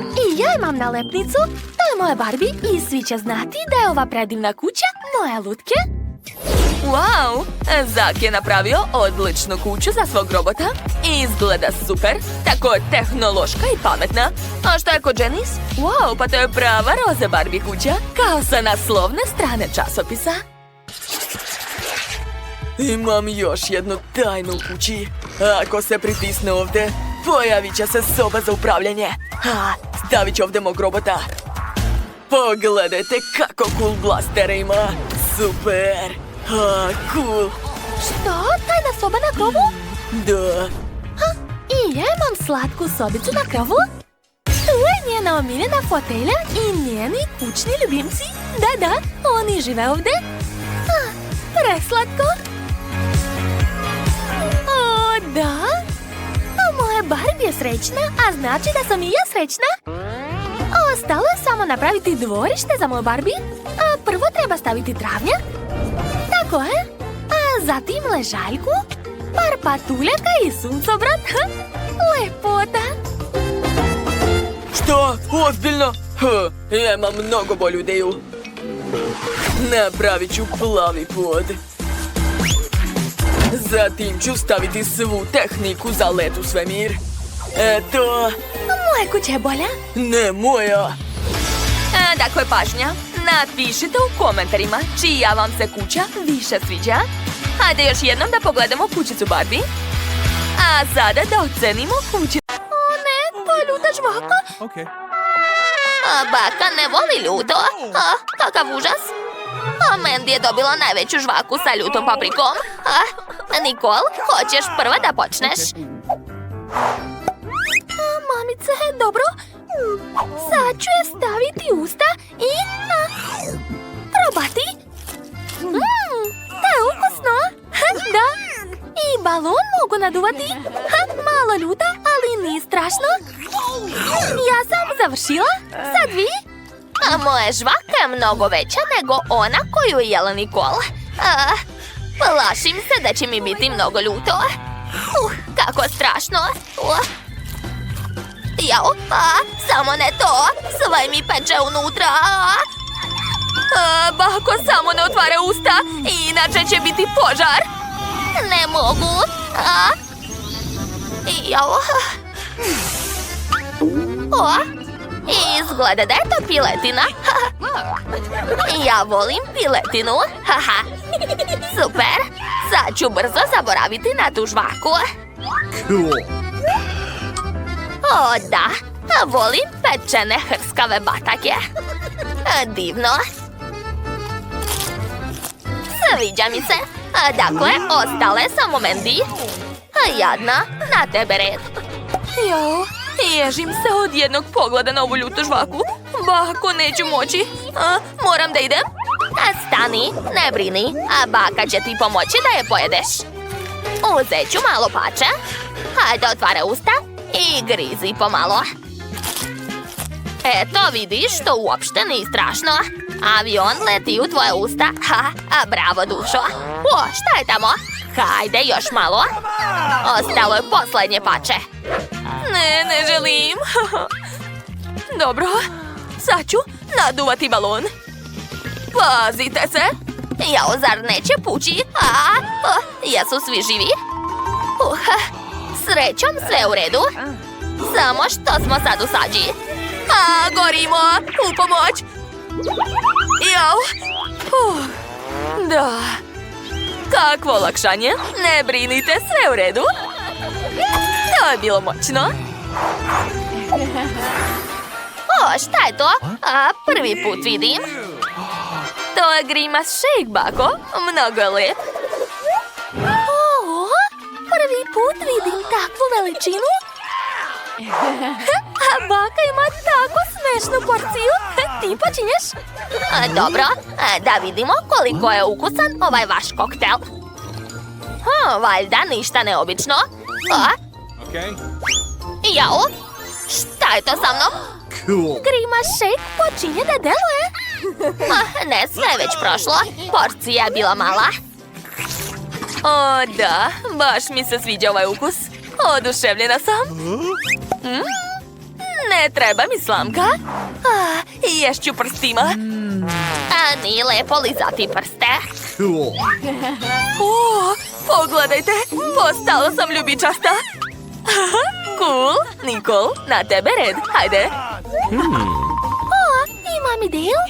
Speaker 2: I ja imam nalepnicu. To je moja Barbie i svi će znati da je ova predivna kuća moja lutke.
Speaker 1: Wow, Zak je napravio odličnu kuću za svog robota. Izgleda super, tako je tehnološka i pametna. A šta je kod Janice? Wow, pa to je prava roze Barbie kuća, kao sa naslovne strane časopisa.
Speaker 3: Imam još jednu tajnu u kući. Ako se pritisne ovdje, pojavit će se soba za upravljanje. Stavit ću ovdje mog robota. Pogledajte kako cool blaster ima. Super. Cool.
Speaker 2: Što? Tajna soba na krovu?
Speaker 3: Da.
Speaker 2: I ja imam slatku sobicu na krovu. Tu je njena omiljena fotelja i njeni kućni ljubimci. Da, oni žive ovdje. Preslatko. O, da. A moja Barbie je srećna, a znači da sam i ja srećna. Ostalo je samo napraviti dvorište za moju Barbie. A prvo treba staviti travnjak. Tako je. A zatim ležaljku, par patuljaka i suncobran. Lepota.
Speaker 3: Što? Ozbiljno? Ja imam mnogo bolju ideju. Napravit ću plavi pod. Zatim ću staviti svu tehniku za let u svemir. Eto.
Speaker 2: Moja kuća je bolja.
Speaker 3: Ne moja.
Speaker 1: Dakle, pažnja. Napišite u komentarima čija vam se kuća više sviđa. Hajde još jednom da pogledamo kućicu Barbie. A sada da ocenimo kućicu.
Speaker 2: O ne, to je ljuta žvaka.
Speaker 4: Okay.
Speaker 1: Baka ne voli ljuto. Kakav užas. Mandy je dobila najveću žvaku sa ljutom paprikom. Nicole, hoćeš prva da počneš?
Speaker 2: Mamice, dobro. Sad ću je staviti u usta i probati. To je ukusno. Da. I balon mogu naduvati. Malo ljuta, ali nije strašno. Ja sam završila. Sad vi.
Speaker 1: A moja žvaka
Speaker 2: je mnogo veća nego ona koju je jela Nikol. Plašim se da će mi biti mnogo ljuto. Kako strašno. Jao, samo ne to. Sve mi peče unutra.
Speaker 1: Bako, samo ne otvara usta, inače će biti požar.
Speaker 2: Ne mogu. Jao. Izgleda da je to piletina. Ja volim piletinu. Super. Sad ću brzo zaboraviti na tu žvaku. O, da. Volim pečene hrskave batake. Divno. Sviđa mi se. Dakle, ostale samo Mandy. Jadna, na tebe red.
Speaker 1: Jao, ježim se od jednog pogleda na ovu ljutu žvaku. Bako, neću moći. Moram da idem.
Speaker 2: Stani, ne brini, baka će ti pomoći da je pojedeš. Uzet ću malo pače. Hajde, otvara usta i grizi pomalo. Eto, vidiš, to uopšte nije strašno. Avion leti u tvoje usta. Bravo, dušo. Šta je tamo? Hajde, još malo. Ostalo je poslednje pače.
Speaker 1: Ne želim. Dobro, sad ću naduvati balon. Pazite se.
Speaker 2: Jao, zar neće pući? Jesu svi živi? Srećom, sve u redu. Samo što smo sad u sađi.
Speaker 1: Gorimo! U pomoć! Jao! Da. Kakvo olakšanje. Ne brinite, sve u redu. To je bilo moćno.
Speaker 2: Šta je to? Prvi put vidim.
Speaker 1: To je Grimace Shake, Bako. Mnogo je lep.
Speaker 2: Prvi put vidim takvu veličinu. Baka ima tako smešnu porciju. Ti počinješ? Dobro, da vidimo koliko je ukusan ovaj vaš koktel. Valjda ništa neobično. Jao, šta je to sa mnom? Grimace Shake počinje da deluje. Ne, sve je već prošlo. Porcija je bila mala.
Speaker 1: O, da, baš mi se sviđa ovaj ukus. Oduševljena sam. Ne treba mi slamka. Ješću prstima.
Speaker 2: Nije lepo lizati prste.
Speaker 1: Pogledajte, postala sam ljubičasta. Cool, Nikol, na tebe red, hajde.
Speaker 2: Imam ideju.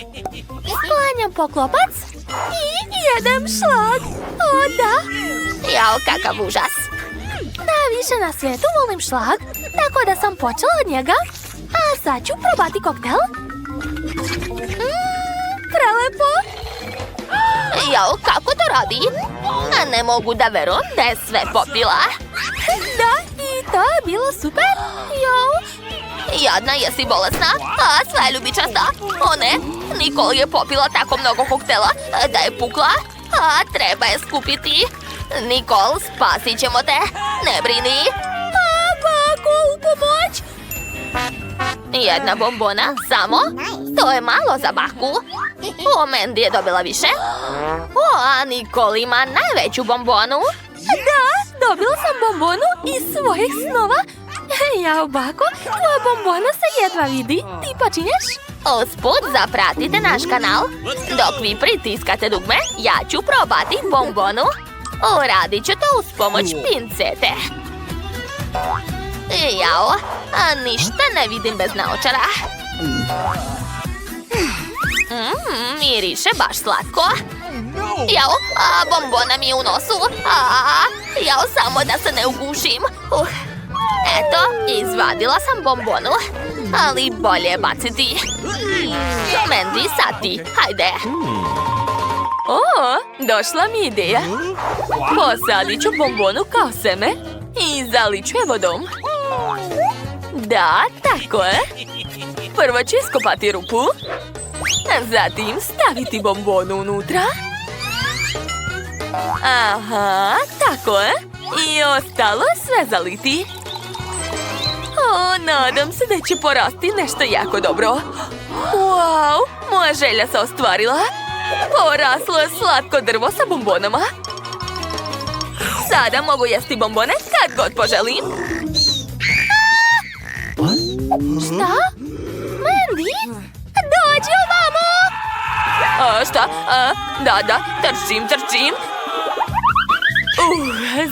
Speaker 2: Sklanjam poklopac i jedem šlag. O, da. Jao, kakav užas. Najviše na svijetu volim šlag, tako da sam počela od njega. A sad ću probati koktel. Prelepo. Jao, kako to radi? Ne mogu da verujem da je sve popila. Da, i to je bilo super. Jao. Jadna, jesi bolesna? Sva je ljubičasta. O ne, Nikol je popila tako mnogo koktela da je pukla. Treba je skupiti. Nikol, spasit ćemo te. Ne brini. Bako, u pomoć. Jedna bombona, samo. To je malo za Baku. Mandy je dobila više. A Nikol ima najveću bombonu.
Speaker 1: Da, dobila sam bombonu iz svojih snova. Jao, Bako, tvoja bombona se jedva vidi. Ti počinješ?
Speaker 2: Usput, zapratite naš kanal. Dok vi pritiskate dugme, ja ću probati bombonu. Uradit ću to uz pomoć pincete. Jao, ništa ne vidim bez naočara. Miriše baš slatko. Jao, bombona mi je u nosu. Jao, samo da se ne ugušim. Eto, izvadila sam bombonu. Ali bolje je baciti. Mandy, sad ti, hajde.
Speaker 1: Došla mi ideja. Posadit ću bombonu kao seme i zaliću je vodom. Da, tako je. Prvo ću iskopati rupu, zatim staviti bombonu unutra. Aha, tako je. I ostalo je sve zaliti. Nadam se da će porasti nešto jako dobro. Wow, moja želja se ostvarila. Poraslo je slatko drvo sa bombonama. Sada mogu jesti bombone kad god poželim.
Speaker 2: Šta? Mandy? Dođi ovamo!
Speaker 1: Šta? Da, trčim.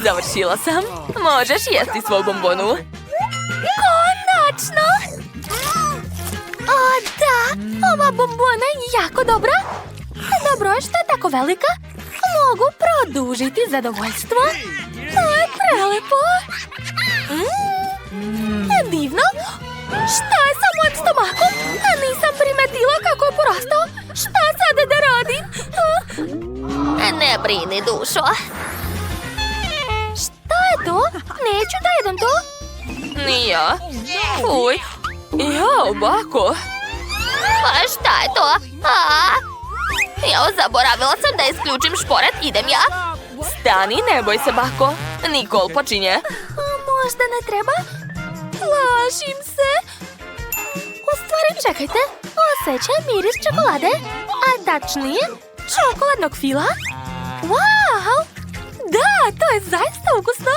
Speaker 1: Završila sam. Možeš jesti svoju bombonu.
Speaker 2: Konačno! O, da! Ova bombona je jako dobra. Dobro je što je tako velika. Mogu produžiti zadovoljstvo. To je prelepo. Divno. Šta je sa mojim stomakom? Nisam primetila kako je porastao. Šta sada da radim?
Speaker 1: Ne brini, dušo.
Speaker 2: Šta je to? Neću da jedem to.
Speaker 1: Ni ja. Fuj. Jao, bako. A šta je to? Jao, zaboravila sam da isključim šporet. Idem ja. Stani, ne boj se, bako. Nikol počinje.
Speaker 2: Možda ne treba? Plašim se. U stvari, čekajte. Osjećam miris čokolade. A tačnije, čokoladnog fila. Wow! Da, to je zaista ukusno.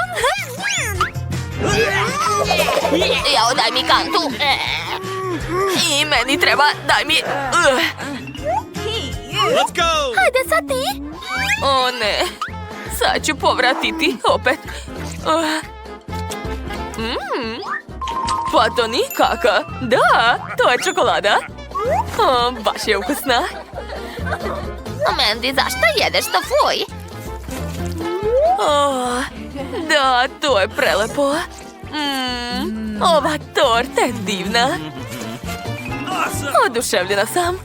Speaker 1: Jao, daj mi kantu. I meni treba, daj mi.
Speaker 4: Let's go!
Speaker 2: Hajde sad ti.
Speaker 1: O ne, sad ću povratiti opet. Pa to nikaka. Da, to je čokolada. Baš je ukusna. Mandy, zašto jedeš to, fuj? Da, to je prelepo. Ova torta je divna. Oduševljena sam.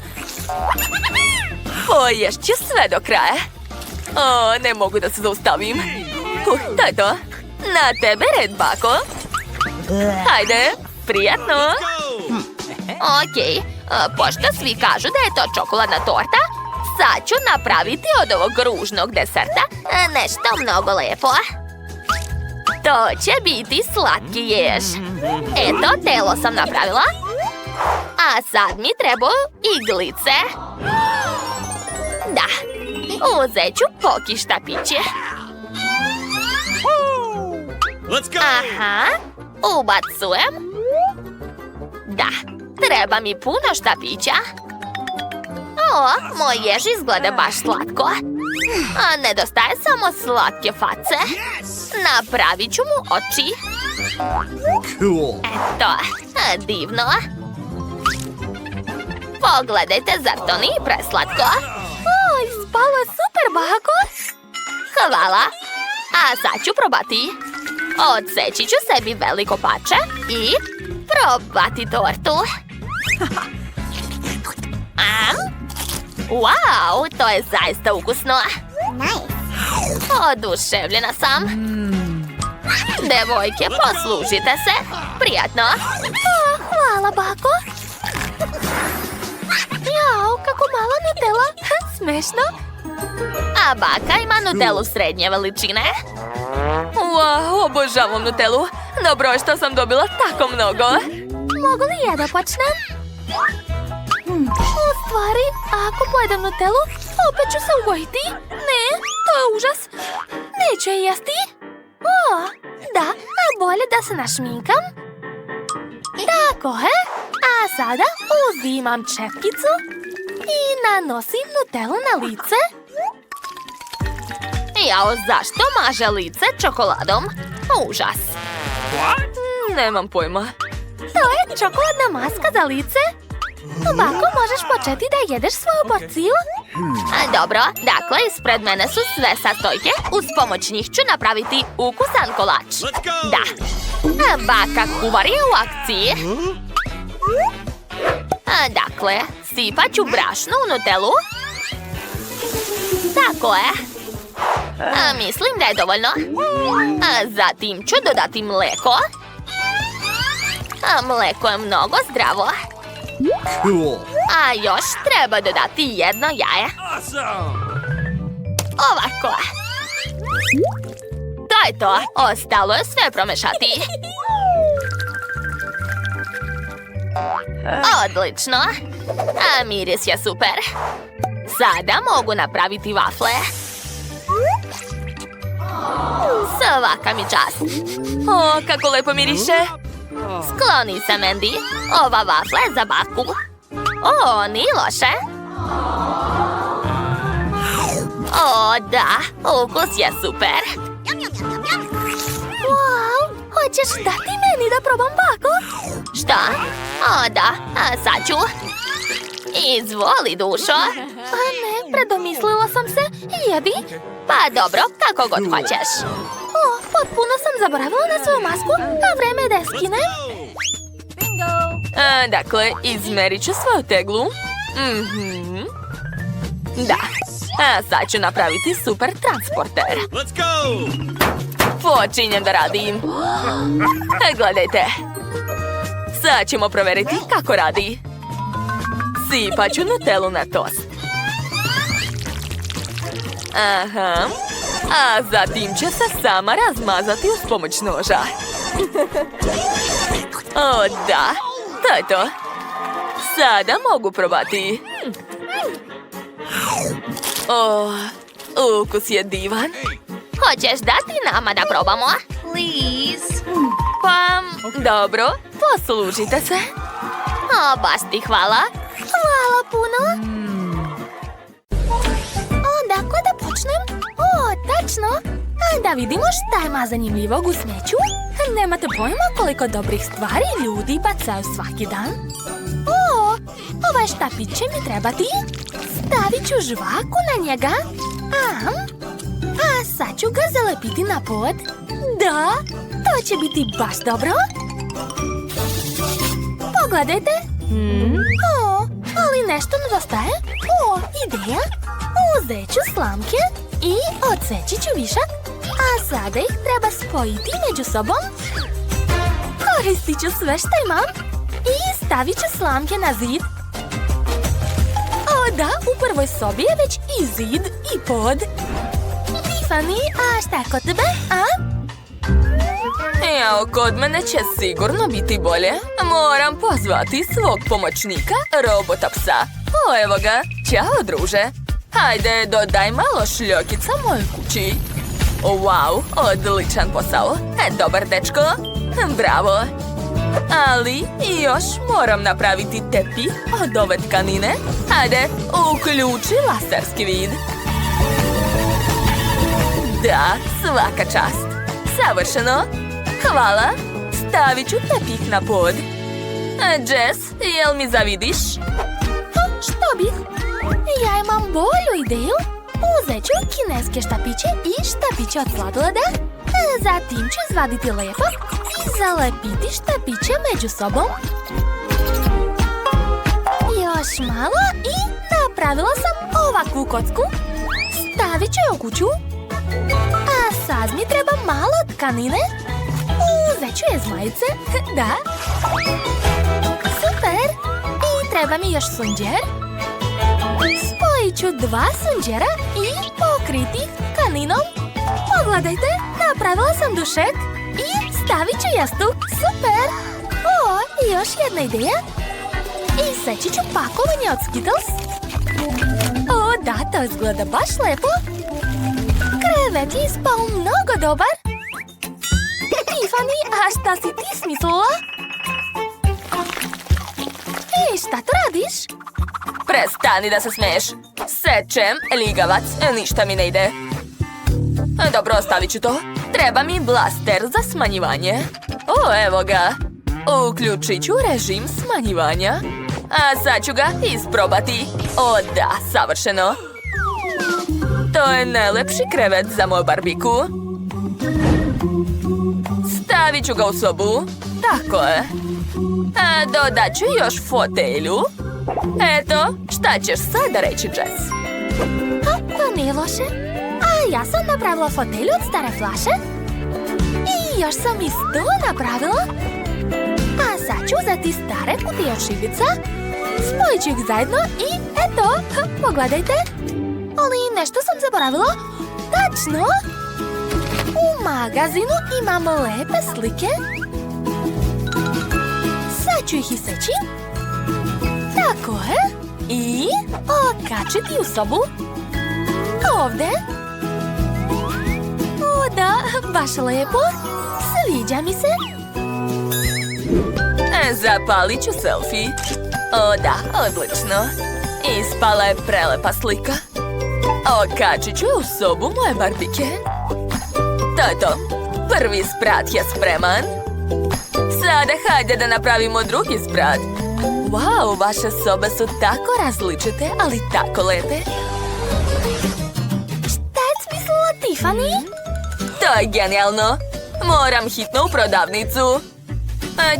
Speaker 1: Poješću sve do kraja. Ne mogu da se zaustavim. To je to. Na tebe, red, bako. Hajde, prijatno. Okej, pošto svi kažu da je to čokoladna torta, sad ću napraviti od ovog ružnog deserta nešto mnogo lepo. To će biti slatki ješ. Eto, telo sam napravila. A sad mi trebaju iglice. Da, uzet ću poki štapiće.
Speaker 4: Let's go!
Speaker 1: Aha, ubacujem. Da, treba mi puno štapića. Moj jež izgleda baš slatko. A nedostaje samo slatke face. Napravit ću mu oči.
Speaker 4: Cool!
Speaker 1: Eto, divno. Pogledajte, zar to nije preslatko?
Speaker 2: Ispalo je super, bako.
Speaker 1: Hvala. A sad ću probati. Odseći ću sebi veliko pače i probati tortu. Wow, to je zaista ukusno. Oduševljena sam. Devojke, poslužite se. Prijatno.
Speaker 2: Hvala, bako. Jao, kako malo Nutella. Smešno.
Speaker 1: A baka ima Nutellu srednje veličine. Wow, obožavam Nutellu. Dobro je što sam dobila tako mnogo.
Speaker 2: Mogu li ja da počnem? U stvari, ako pojedem Nutellu, opet ću se ugojiti. Ne, to je užas. Neću je jesti. Da, a bolje da se našminkam. Tako je. A sada uzimam četkicu i nanosim Nutellu na lice.
Speaker 1: Jao, zašto maže lice čokoladom? Užas. Nemam pojma.
Speaker 2: To je čokoladna maska za lice. Bako, možeš početi da jedeš svoju porciju?
Speaker 1: Dobro, dakle, ispred mene su sve sastojke. Uz pomoć njih ću napraviti ukusan kolač.
Speaker 4: Let's go!
Speaker 1: Da. Baka kuvar je u akciji. Dakle, sipat ću brašno u Nutellu. Tako je. Mislim da je dovoljno. Zatim ću dodati mleko. Mleko je mnogo zdravo.
Speaker 4: Cool!
Speaker 1: A još treba dodati jedno jaje.
Speaker 4: Awesome!
Speaker 1: Ovako. To je to. Ostalo je sve promešati. Odlično. A miris je super. Sada mogu napraviti vafle. Svaka mi čast. O, kako lepo miriše. Skloni se, Mandy. Ova vafla je za baku. O, nije loše. O, da. Ukus je super.
Speaker 2: Wow, hoćeš dati meni da probam baku?
Speaker 1: Šta? O, da. A sad ću. Izvoli, dušo.
Speaker 2: A ne, predomislila sam se. Jedi.
Speaker 1: Pa dobro, kako god hoćeš.
Speaker 2: O, potpuno sam zaboravila na svoju masku, a vreme je da je skinem.
Speaker 1: Dakle, izmerit ću svoju teglu. Da. A sad ću napraviti super transporter.
Speaker 4: Let's go!
Speaker 1: Počinjem da radim. Gledajte. Sad ćemo provjeriti kako radi. Sipat ću Nutellu na tost. Aha. A zatim će se sama razmazati uz pomoć noža. O, da. To je to. Sada mogu probati. O, ukus je divan. Hoćeš dati nama da probamo? Please. Pa, dobro. Poslužite se. O, baš ti hvala.
Speaker 2: Hvala puno. Odakle da počnem? O, tačno. A da vidimo šta ima zanimljivog u smeću. Nemate pojma koliko dobrih stvari ljudi bacaju svaki dan. O, ovaj štapić će mi trebati. Stavit ću žvaku na njega. A sad ću ga zalepiti na pod. Da, to će biti baš dobro. Pogledajte. O, ali nešto nedostaje. O, ideja. Uzet ću slamke i odseći ću višak. A sada ih treba spojiti među sobom. Koristit ću sve što imam. I stavit ću slamke na zid. O da, u prvoj sobi je već i zid i pod. Tiffany, a šta je kod tebe, a?
Speaker 1: Evo, kod mene će sigurno biti bolje. Moram pozvati svog pomoćnika, robota psa. O, evo ga. Ćao, druže. Hajde, dodaj malo šljokica mojoj kući. Wow, odličan posao. Dobar, dečko. Bravo. Ali još moram napraviti tepih od ove tkanine. Hajde, uključi laserski vid. Da, svaka čast. Savršeno. Hvala. Stavit ću tepih na pod. Jess, jel mi zavidiš?
Speaker 2: Što bih? Ja imam bolju ideju. Uzet ću kineske štapiće i štapiće od sladoleda. Zatim ću izvaditi lepak i zalepiti štapiće među sobom. Još malo i napravila sam ovakvu kocku. Stavit ću je u kuću. A sad mi treba malo tkanine. Uzet ću je iz majice. Da. Super. I treba mi još sunđer. Spojit ću 2 sunđera i pokriti ih tkaninom. Pogledajte, napravila sam dušek i stavit ću jastuk. Super! O, i još jedna ideja. Iseći ću pakovanje od Skittles. O, da, to izgleda baš lepo. Krevet je ispao mnogo dobar. Tiffany, a šta si ti smislila? Ej, šta to radiš?
Speaker 1: Prestani da se smeješ. Sečem, ligavac, ništa mi ne ide. Dobro, ostavit ću to. Treba mi blaster za smanjivanje. O, evo ga. Uključit ću režim smanjivanja. A sad ću ga isprobati. O, da, savršeno. To je najlepši krevet za moju barbiku. Stavit ću ga u sobu. Tako je. A dodat ću još fotelju. Eto, šta ćeš sada reći, Jess?
Speaker 2: To nije loše. A ja sam napravila fotelju od stare flaše. I još sam i sto napravila. A sad ću uzeti stare kutije od šibica. Spojit ću ih zajedno i eto, pogledajte. Ali nešto sam zaboravila. Tačno! U magazinu imamo lepe slike. Sad ću ih iseći. Tako je. I okačiti u sobu. Ovdje. O da, baš lepo. Sviđa mi se.
Speaker 1: Zapalit ću selfie. O da, odlično. Ispala je prelepa slika. Okačit ću je u sobu moje barbike. To je to. Prvi sprat je spreman. Sada hajde da napravimo drugi sprat. Wow, vaše sobe su tako različite, ali tako lepe.
Speaker 2: Šta je smislila Tiffany?
Speaker 1: To je genijalno. Moram hitno u prodavnicu.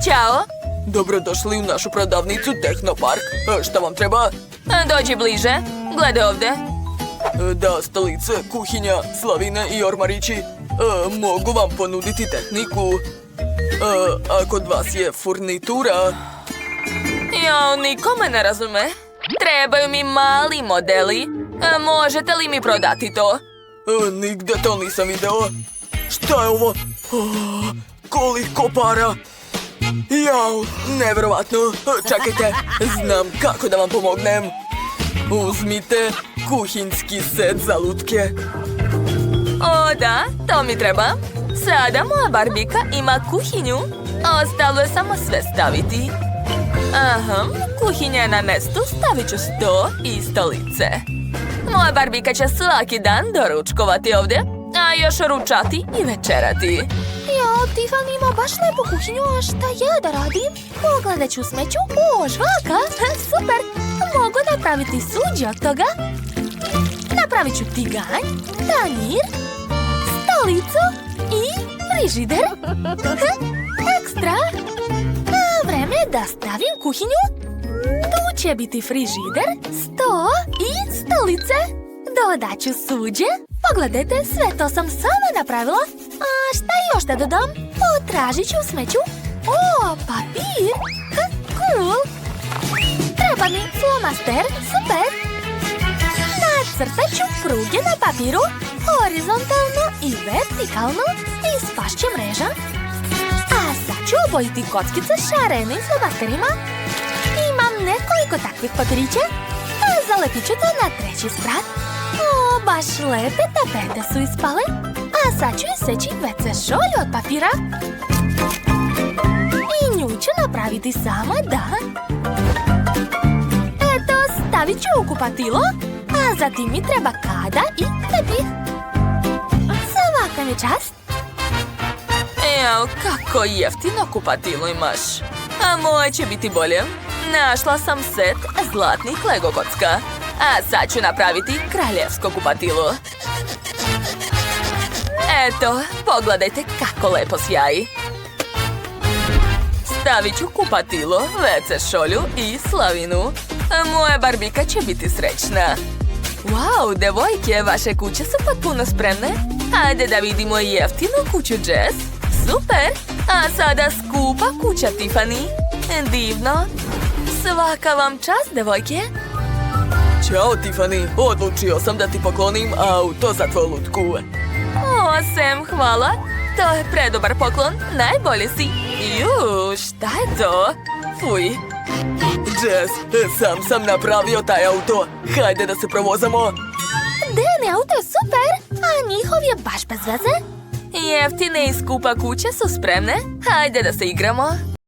Speaker 1: Ćao.
Speaker 3: Dobrodošli u našu prodavnicu Tehnopark. Šta vam treba?
Speaker 1: Dođi bliže. Gledaj ovdje.
Speaker 3: Da, stolice, kuhinja, slavine i ormarići. Mogu vam ponuditi tehniku. A kod vas je furnitura?
Speaker 1: Jo, niko me ne razume. Trebaju mi mali modeli. Možete li mi prodati to?
Speaker 3: Nigde to nisam video. Šta je ovo? Koliko para? Jao, nevjerovatno. Čekajte, znam kako da vam pomognem. Uzmite kuhinski set za lutke.
Speaker 1: O da, to mi treba. Sada moja barbika ima kuhinju. Ostalo je samo sve staviti. Aha, kuhinja je na mjestu, stavit ću sto i stolice. Moja barbika će svaki dan doručkovati ovdje, a još ručati i večerati.
Speaker 2: Jo, Tiffany ima baš lepu kuhinju, a šta ja da radim? Pogledat ću u smeću. O, žvaka, super. Mogu napraviti suđe od toga. Napravit ću tiganj, tanjir, stolicu i frižider. Ekstra. A vreme je da stavim kuhinju. Tu će biti frižider, sto i stolice. Dodat ću suđe. Pogledajte, sve to sam sama napravila. A šta još da dodam? Potražit ću u smeću. O, papir. Cool. Treba mi flomaster. Super. Nacrtat ću pruge na papiru. Horizontalno i vertikalno. I spašću mreža. A sad ću obojiti kockice šarenim flomasterima. Imam nekoliko takvih papirića. A zalepit ću to na treći sprat. O, baš lepe tapete su ispale. A sad ću iseći WC šolju od papira. I nju ću napraviti sama, da. Eto, stavit ću u kupatilo. A zatim mi treba kada i tepih. Svaka mi čast.
Speaker 1: Evo, kako jeftino kupatilo imaš. A moje će biti bolje. Našla sam set zlatnih Lego kocka. A sad ću napraviti kraljevsko kupatilo. Eto, pogledajte kako lepo sjaji. Stavit ću kupatilo, WC šolju i slavinu. Moja barbika će biti srećna. Wow, devojke, vaše kuće su potpuno spremne. Hajde da vidimo jeftinu kuću Jess. Super! A sada skupa kuća Tiffany. Divno. Svaka vam čast, devojke.
Speaker 3: Ćao, Tiffany. Odlučio sam da ti poklonim auto za tvoju lutku.
Speaker 1: O, Sam, hvala. To je predobar poklon. Najbolje si. Ju, šta je to? Fuj.
Speaker 3: Jess, sam napravio taj auto. Hajde da se provozamo.
Speaker 2: Dene, auto je super. A njihov je baš bez veze.
Speaker 1: Jeftine i skupa kuće su spremne. Hajde da se igramo.